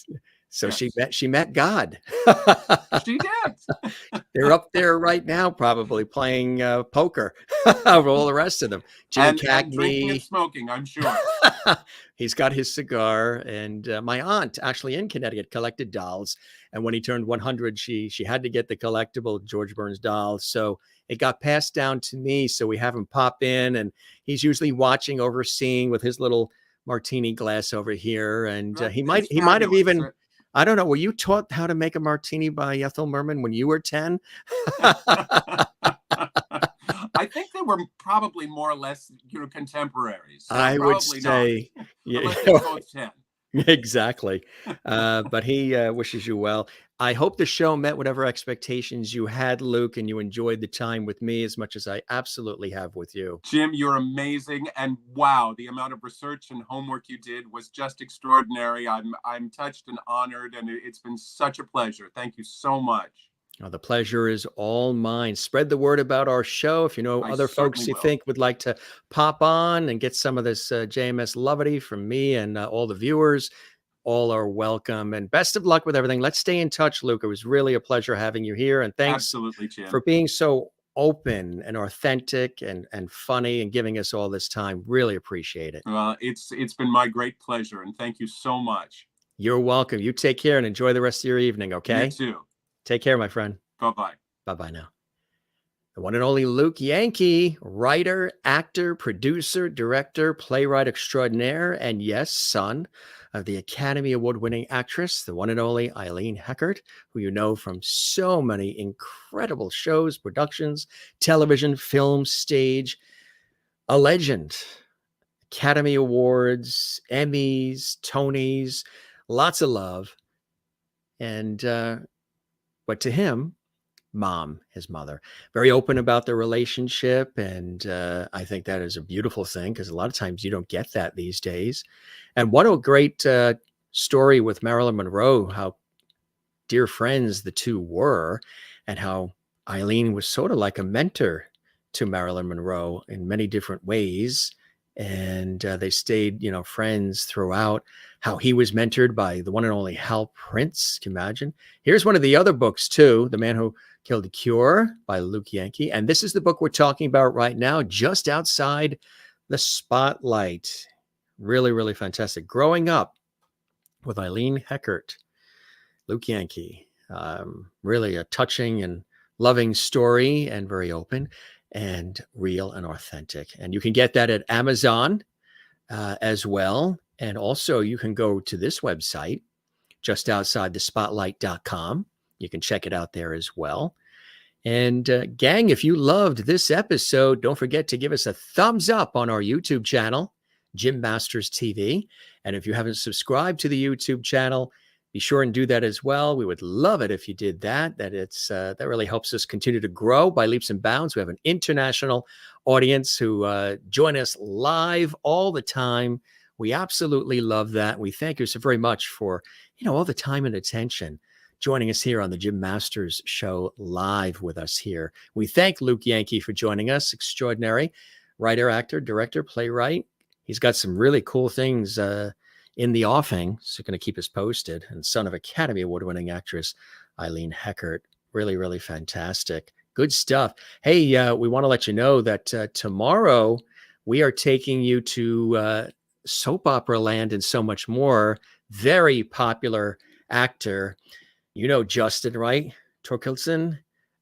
So yes. she met God. She did. They're up there right now, probably playing poker over all the rest of them. And drinking and smoking, I'm sure. He's got his cigar. And my aunt, actually in Connecticut, collected dolls. And when he turned 100, she had to get the collectible George Burns doll. So it got passed down to me. So we have him pop in, and he's usually watching, overseeing with his little martini glass over here. And he might have even. I don't know. Were you taught how to make a martini by Ethel Merman when you were 10? I think they were probably more or less, contemporaries. So I would say, yeah, both 10. Exactly. But he wishes you well. I hope the show met whatever expectations you had, Luke, and you enjoyed the time with me as much as I absolutely have with you. Jim, you're amazing. And wow, the amount of research and homework you did was just extraordinary. I'm touched and honored, and it's been such a pleasure. Thank you so much. The pleasure is all mine. Spread the word about our show. If you know other folks you think would like to pop on and get some of this JMS levity from me and all the viewers, all are welcome. And best of luck with everything. Let's stay in touch, Luke. It was really a pleasure having you here. And thanks Absolutely, Jim. for being so open and authentic and funny and giving us all this time. Really appreciate it. It's been my great pleasure. And thank you so much. You're welcome. You take care and enjoy the rest of your evening, okay? You too. Take care, my friend. Bye-bye. Bye-bye now. The one and only Luke Yankee, writer, actor, producer, director, playwright extraordinaire, and yes, son of the Academy Award-winning actress, the one and only Eileen Heckart, who you know from so many incredible shows, productions, television, film, stage. A legend. Academy Awards, Emmys, Tonys, lots of love. And but to him, Mom, his mother, very open about their relationship. And I think that is a beautiful thing, because a lot of times you don't get that these days. And what a great story with Marilyn Monroe, how dear friends the two were, and how Eileen was sort of like a mentor to Marilyn Monroe in many different ways. And they stayed, friends throughout. How he was mentored by the one and only Hal Prince. Can you imagine? Here's one of the other books too, The Man Who Killed the Cure by Luke Yankee. And this is the book we're talking about right now, just outside the spotlight. Really, really fantastic. Growing Up with Eileen Heckart, Luke Yankee. Really a touching and loving story and very open and real and authentic. And you can get that at Amazon as well. And also you can go to this website, justoutsideTheSpotlight.com. You can check it out there as well. And gang, if you loved this episode, don't forget to give us a thumbs up on our YouTube channel, Jim Masters TV. And if you haven't subscribed to the YouTube channel, be sure and do that as well. We would love it if you did that. That really helps us continue to grow by leaps and bounds. We have an international audience who join us live all the time. We absolutely love that. We thank you so very much for, all the time and attention joining us here on the Jim Masters Show live with us here. We thank Luke Yankee for joining us. Extraordinary writer, actor, director, playwright. He's got some really cool things in the offing, so going to keep us posted. And son of Academy Award-winning actress Eileen Heckart. Really, really fantastic. Good stuff. Hey, we want to let you know that tomorrow we are taking you to soap opera land and so much more. Very popular actor. You know Justin, right? Torkelson,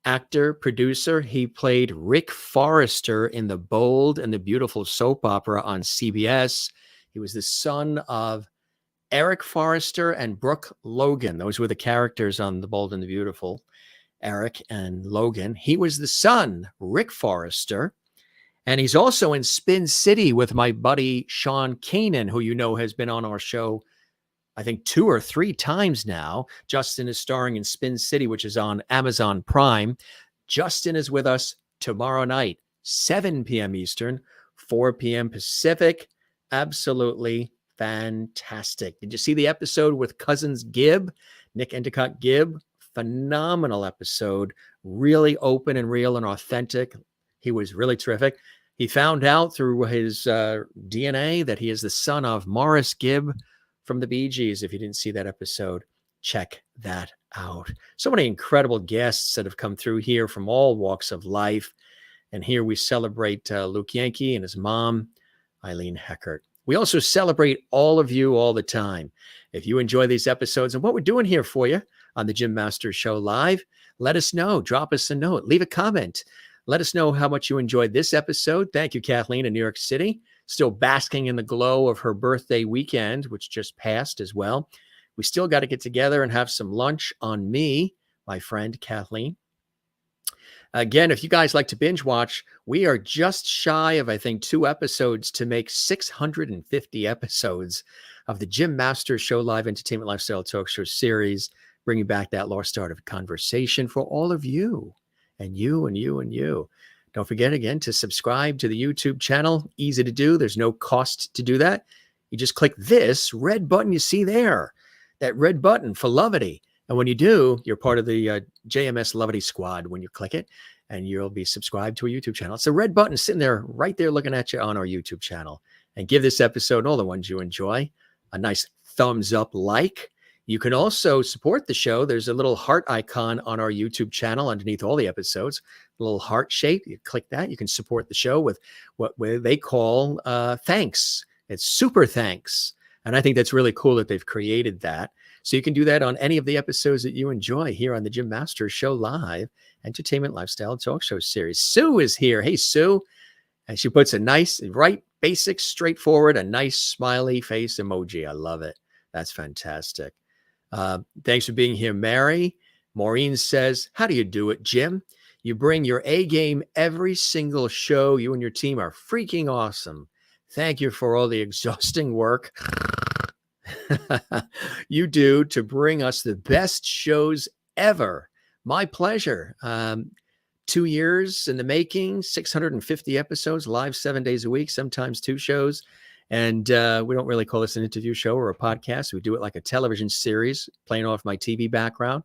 actor, producer. He played Rick Forrester in the Bold and the Beautiful soap opera on CBS. He was the son of Eric Forrester and Brooke Logan. Those were the characters on The Bold and the Beautiful, Eric and Logan. He was the son, Rick Forrester. And he's also in Spin City with my buddy Sean Kanan, who has been on our show, I think 2 or 3 times now. Justin is starring in Spin City, which is on Amazon Prime. Justin is with us tomorrow night, 7 p.m. Eastern, 4 p.m. Pacific. Absolutely fantastic. Did you see the episode with Cousins Gibb, Nick Endicott Gibb? Phenomenal episode. Really open and real and authentic. He was really terrific. He found out through his DNA that he is the son of Morris Gibb from the Bee Gees. If you didn't see that episode, check that out. So many incredible guests that have come through here from all walks of life. And here we celebrate Luke Yankee and his mom, Eileen Heckart. We also celebrate all of you all the time. If you enjoy these episodes and what we're doing here for you on the Jim Masters Show Live, let us know. Drop us a note. Leave a comment. Let us know how much you enjoyed this episode. Thank you, Kathleen in New York City. Still basking in the glow of her birthday weekend, which just passed as well. We still got to get together and have some lunch on me, my friend Kathleen. Again, if you guys like to binge watch, we are just shy of, I think, 2 episodes to make 650 episodes of the Jim Masters Show Live Entertainment Lifestyle Talk Show series, bringing back that lost art of conversation for all of you and you and you and you. Don't forget, again, to subscribe to the YouTube channel. Easy to do. There's no cost to do that. You just click this red button you see there, that red button for Lovity. And when you do, you're part of the JMS Lovity squad when you click it, and you'll be subscribed to a YouTube channel. It's a red button sitting there right there looking at you on our YouTube channel. And give this episode and all the ones you enjoy a nice thumbs up like. You can also support the show. There's a little heart icon on our YouTube channel underneath all the episodes, a little heart shape. You click that. You can support the show with what they call thanks. It's super thanks. And I think that's really cool that they've created that. So you can do that on any of the episodes that you enjoy here on the Jim Masters Show Live Entertainment Lifestyle Talk Show series. Sue is here. Hey, Sue. And she puts a nice, right, basic, straightforward, a nice smiley face emoji. I love it. That's fantastic. Thanks for being here, Mary. Maureen says, how do you do it, Jim? You bring your A game every single show. You and your team are freaking awesome. Thank you for all the exhausting work you do to bring us the best shows ever. My pleasure. 2 years in the making, 650 episodes, live 7 days a week, sometimes 2 shows. And we don't really call this an interview show or a podcast. We do it like a television series, playing off my TV background,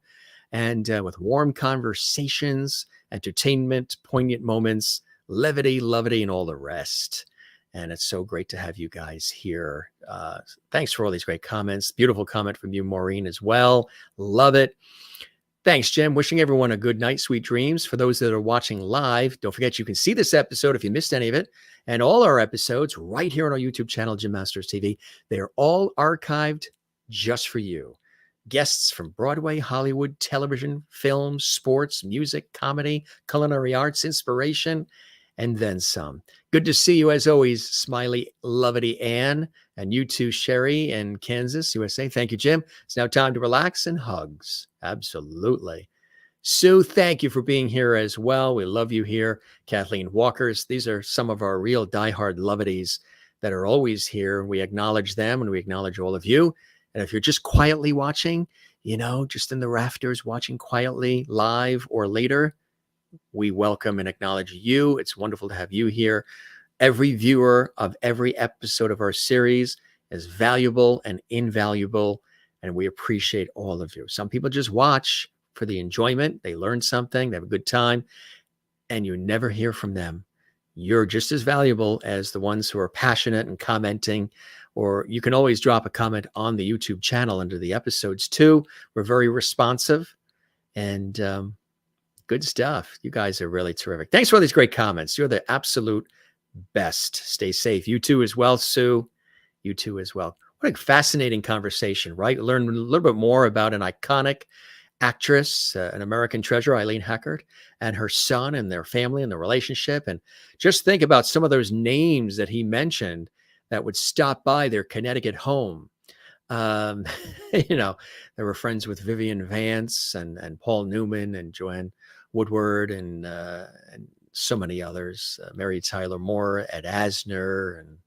and with warm conversations, entertainment, poignant moments, levity, lovity, and all the rest. And it's so great to have you guys here. Thanks for all these great comments. Beautiful comment from you, Maureen, as well. Love it. Thanks, Jim. Wishing everyone a good night, sweet dreams. For those that are watching live, don't forget you can see this episode if you missed any of it, and all our episodes right here on our YouTube channel, Jim Masters TV. They're all archived just for you. guests from Broadway, Hollywood, television, film, sports, music, comedy, culinary arts, inspiration, and then some. Good to see you as always, Smiley Lovety Ann, and you too, Sherry in Kansas, USA. Thank you, Jim. It's now time to relax and hugs. Absolutely. Sue, thank you for being here as well. We love you here. Kathleen Walkers, these are some of our real diehard loveties that are always here. We acknowledge them and we acknowledge all of you. And if you're just quietly watching, just in the rafters, watching quietly, live or later, we welcome and acknowledge you. It's wonderful to have you here. Every viewer of every episode of our series is valuable and invaluable, and we appreciate all of you. Some people just watch for the enjoyment. They learn something, they have a good time, and you never hear from them. You're just as valuable as the ones who are passionate and commenting, or you can always drop a comment on the YouTube channel under the episodes too. We're very responsive and good stuff. You guys are really terrific. Thanks for all these great comments. You're the absolute best. Stay safe. You too as well, Sue. You too as well. What a fascinating conversation, right? Learn a little bit more about an iconic actress, an American treasure, Eileen Heckart, and her son and their family and the relationship. And just think about some of those names that he mentioned that would stop by their Connecticut home. They were friends with Vivian Vance and Paul Newman and Joanne Woodward and so many others, Mary Tyler Moore, Ed Asner, and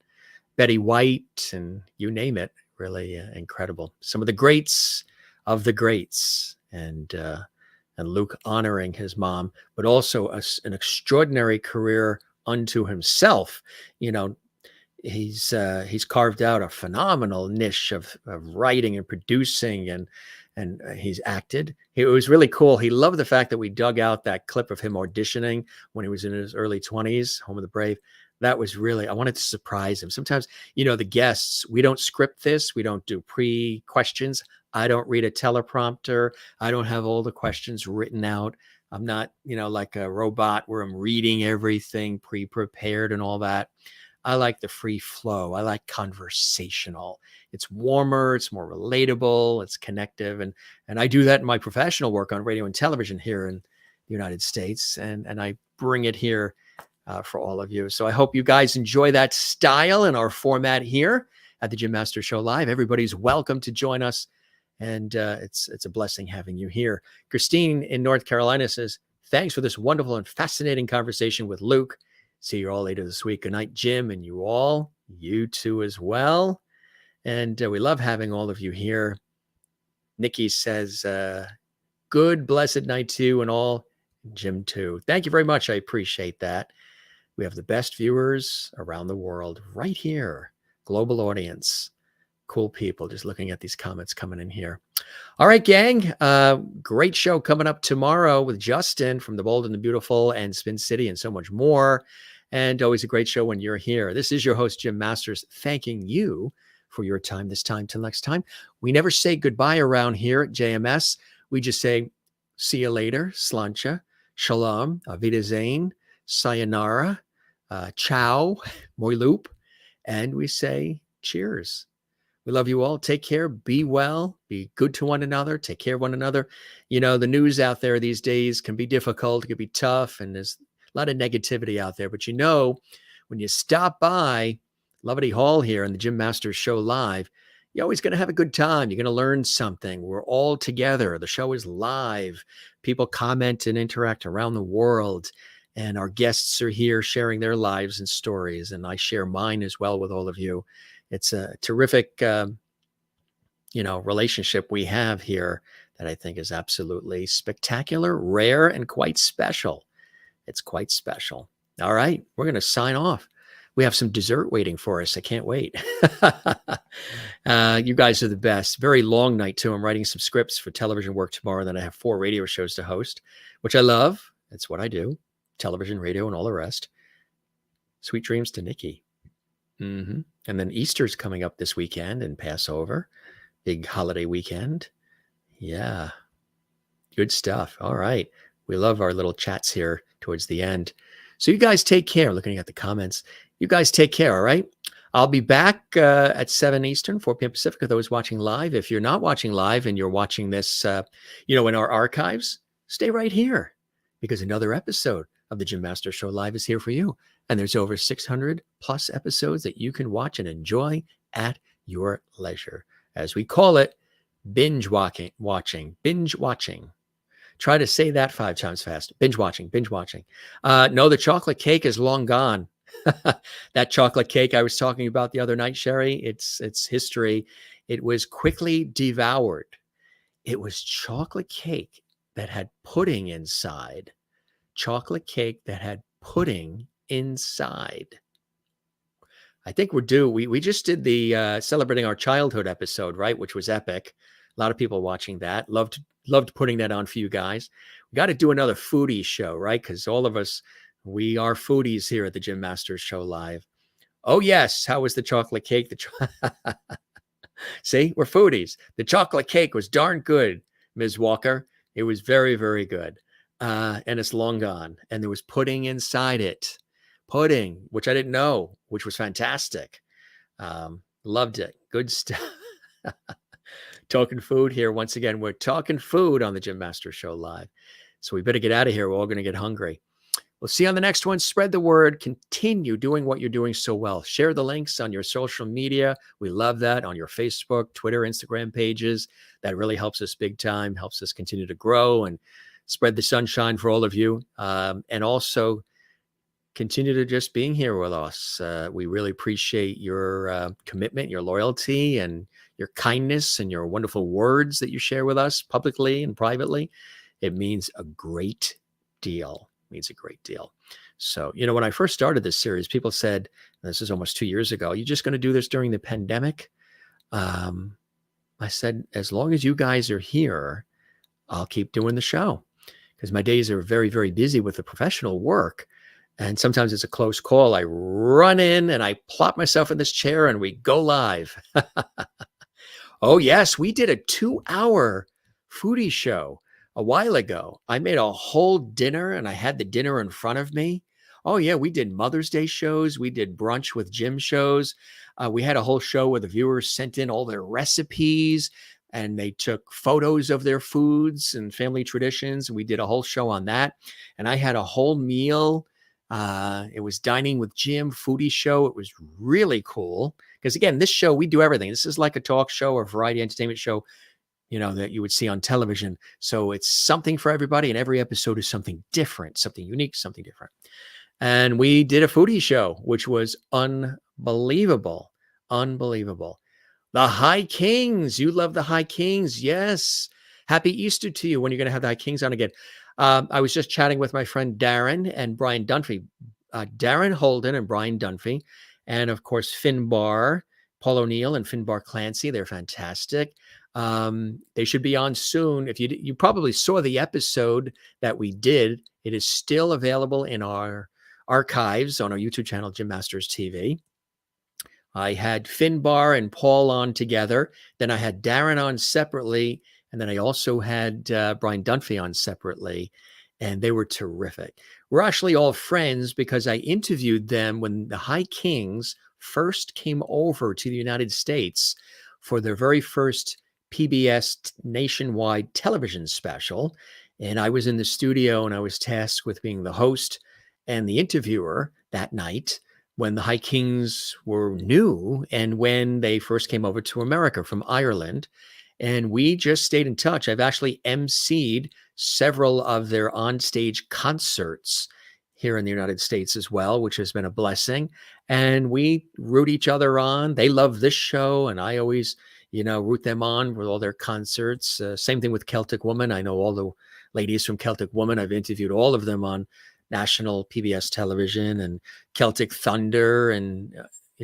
Betty White, and you name it. Really incredible. Some of the greats of the greats. And Luke honoring his mom, but also an extraordinary career unto himself. He's carved out a phenomenal niche of writing and producing, and he's acted. It was really cool. He loved the fact that we dug out that clip of him auditioning when he was in his early 20s, Home of the Brave. That was really, I wanted to surprise him. Sometimes, the guests, we don't script this. We don't do pre-questions. I don't read a teleprompter. I don't have all the questions written out. I'm not, like a robot where I'm reading everything pre-prepared and all that. I like the free flow. I like conversational. It's warmer. It's more relatable. It's connective. And I do that in my professional work on radio and television here in the United States. And I bring it here for all of you. So I hope you guys enjoy that style in our format here at the Jim Masters Show Live. Everybody's welcome to join us. And it's a blessing having you here. Christine in North Carolina says, thanks for this wonderful and fascinating conversation with Luke. See you all later this week. Good night, Jim, and you too as well. And we love having all of you here. Nikki says, good blessed night to you and all. Jim too. Thank you very much. I appreciate that. We have the best viewers around the world right here. Global audience. Cool people. Just looking at these comments coming in here. All right, gang. Great show coming up tomorrow with Justin from The Bold and the Beautiful and Spin City and so much more. And always a great show when you're here. This is your host, Jim Masters, thanking you for your time this time. Till next time. We never say goodbye around here at JMS. We just say, see you later, slancha, shalom, avidazain, sayonara, ciao, moilup, and we say cheers. We love you all. Take care. Be well. Be good to one another. Take care of one another. The news out there these days can be difficult. It can be tough. And there's a lot of negativity out there. But when you stop by Lovety Hall here in the Jim Masters Show Live, you're always going to have a good time. You're going to learn something. We're all together. The show is live. People comment and interact around the world. And our guests are here sharing their lives and stories. And I share mine as well with all of you. It's a terrific, relationship we have here that I think is absolutely spectacular, rare, and quite special. It's quite special. All right, we're going to sign off. We have some dessert waiting for us. I can't wait. You guys are the best. Very long night, too. I'm writing some scripts for television work tomorrow. Then I have 4 radio shows to host, which I love. It's what I do. Television, radio, and all the rest. Sweet dreams to Nikki. And then Easter's coming up this weekend and Passover. Big holiday weekend. Yeah. Good stuff. All right. We love our little chats here towards the end. So you guys take care. Looking at the comments. You guys take care, all right? I'll be back at 7 Eastern, 4 p.m. Pacific for those watching live. If you're not watching live and you're watching this, in our archives, stay right here because another episode of the Jim Masters Show Live is here for you. And there's over 600 plus episodes that you can watch and enjoy at your leisure. As we call it, binge watching. Try to say that 5 times fast. Binge watching. No, the chocolate cake is long gone. That chocolate cake I was talking about the other night, Sherry, it's history. It was quickly devoured. It was chocolate cake that had pudding inside. Chocolate cake that had pudding inside. I think we're due. We just did the celebrating our childhood episode, right? Which was epic. A lot of people watching that. Loved putting that on for you guys. We got to do another foodie show, right? Because all of us, we are foodies here at the Jim Masters Show Live. Oh, yes. How was the chocolate cake? See, we're foodies. The chocolate cake was darn good, Ms. Walker. It was very, very good. And it's long gone. And there was pudding inside it. Pudding, which I didn't know, which was fantastic. Loved it. Good stuff. Talking food here. Once again, we're talking food on the Jim Masters Show Live. So we better get out of here. We're all going to get hungry. We'll see you on the next one. Spread the word. Continue doing what you're doing so well. Share the links on your social media. We love that on your Facebook, Twitter, Instagram pages. That really helps us big time, helps us continue to grow and spread the sunshine for all of you. And also continue to just being here with us. We really appreciate your commitment, your loyalty, and your kindness and your wonderful words that you share with us publicly and privately. It means a great deal. Means a great deal. So, when I first started this series, people said, this is almost 2 years ago, you're just going to do this during the pandemic? I said, as long as you guys are here, I'll keep doing the show because my days are very, very busy with the professional work. And sometimes it's a close call. I run in and I plop myself in this chair and we go live. Oh, yes, we did a 2-hour foodie show a while ago. I made a whole dinner and I had the dinner in front of me. Oh, yeah, we did Mother's Day shows. We did brunch with Jim shows. We had a whole show where the viewers sent in all their recipes and they took photos of their foods and family traditions. We did a whole show on that. And I had a whole meal. It was Dining with Jim, foodie show. It was really cool. Because again, this show, we do everything. This is like a talk show or variety entertainment show, that you would see on television. So it's something for everybody. And every episode is something different, something unique, something different. And we did a foodie show, which was unbelievable. Unbelievable. The High Kings. You love the High Kings. Yes. Happy Easter to you when you're going to have the High Kings on again. I was just chatting with my friend Darren and Brian Dunphy. Darren Holden and Brian Dunphy. And of course, Finbar, Paul O'Neill and Finbar Clancy. They're fantastic. They should be on soon. If you probably saw the episode that we did, it is still available in our archives on our YouTube channel, Jim Masters TV. I had Finbar and Paul on together. Then I had Darren on separately. And then I also had Brian Dunphy on separately. And they were terrific. We're actually all friends because I interviewed them when the High Kings first came over to the United States for their very first PBS nationwide television special. And I was in the studio and I was tasked with being the host and the interviewer that night when the High Kings were new and when they first came over to America from Ireland. And we just stayed in touch. I've actually emceed several of their onstage concerts here in the United States as well, which has been a blessing. And we root each other on. They love this show, and I always, root them on with all their concerts. Same thing with Celtic Woman. I know all the ladies from Celtic Woman. I've interviewed all of them on national PBS television and Celtic Thunder, and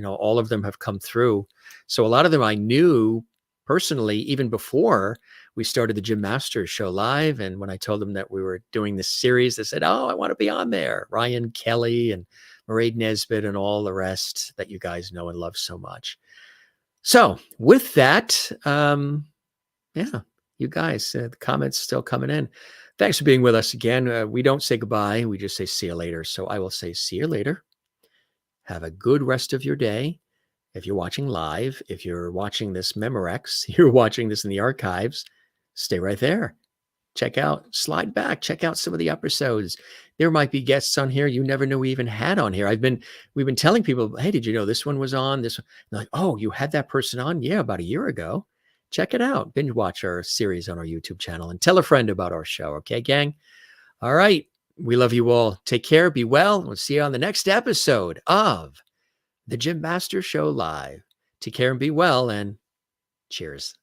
all of them have come through. So a lot of them I knew personally even before we started the Jim Masters Show Live. And when I told them that we were doing this series, they said, "Oh, I want to be on there." Ryan Kelly and Mairead Nesbitt and all the rest that you guys know and love so much. So with that, you guys, the comments still coming in. Thanks for being with us again. We don't say goodbye. We just say see you later. So I will say see you later. Have a good rest of your day. If you're watching live, if you're watching this Memorex, you're watching this in the archives, stay right there. Check out, slide back, check out some of the episodes. There might be guests on here you never knew we even had on here. We've been telling people, hey, did you know this one was on? This one? They're like, oh, you had that person on? Yeah, about a year ago. Check it out. Binge watch our series on our YouTube channel and tell a friend about our show. Okay, gang? All right. We love you all. Take care. Be well. We'll see you on the next episode of The Jim Master Show Live. Take care and be well, and cheers.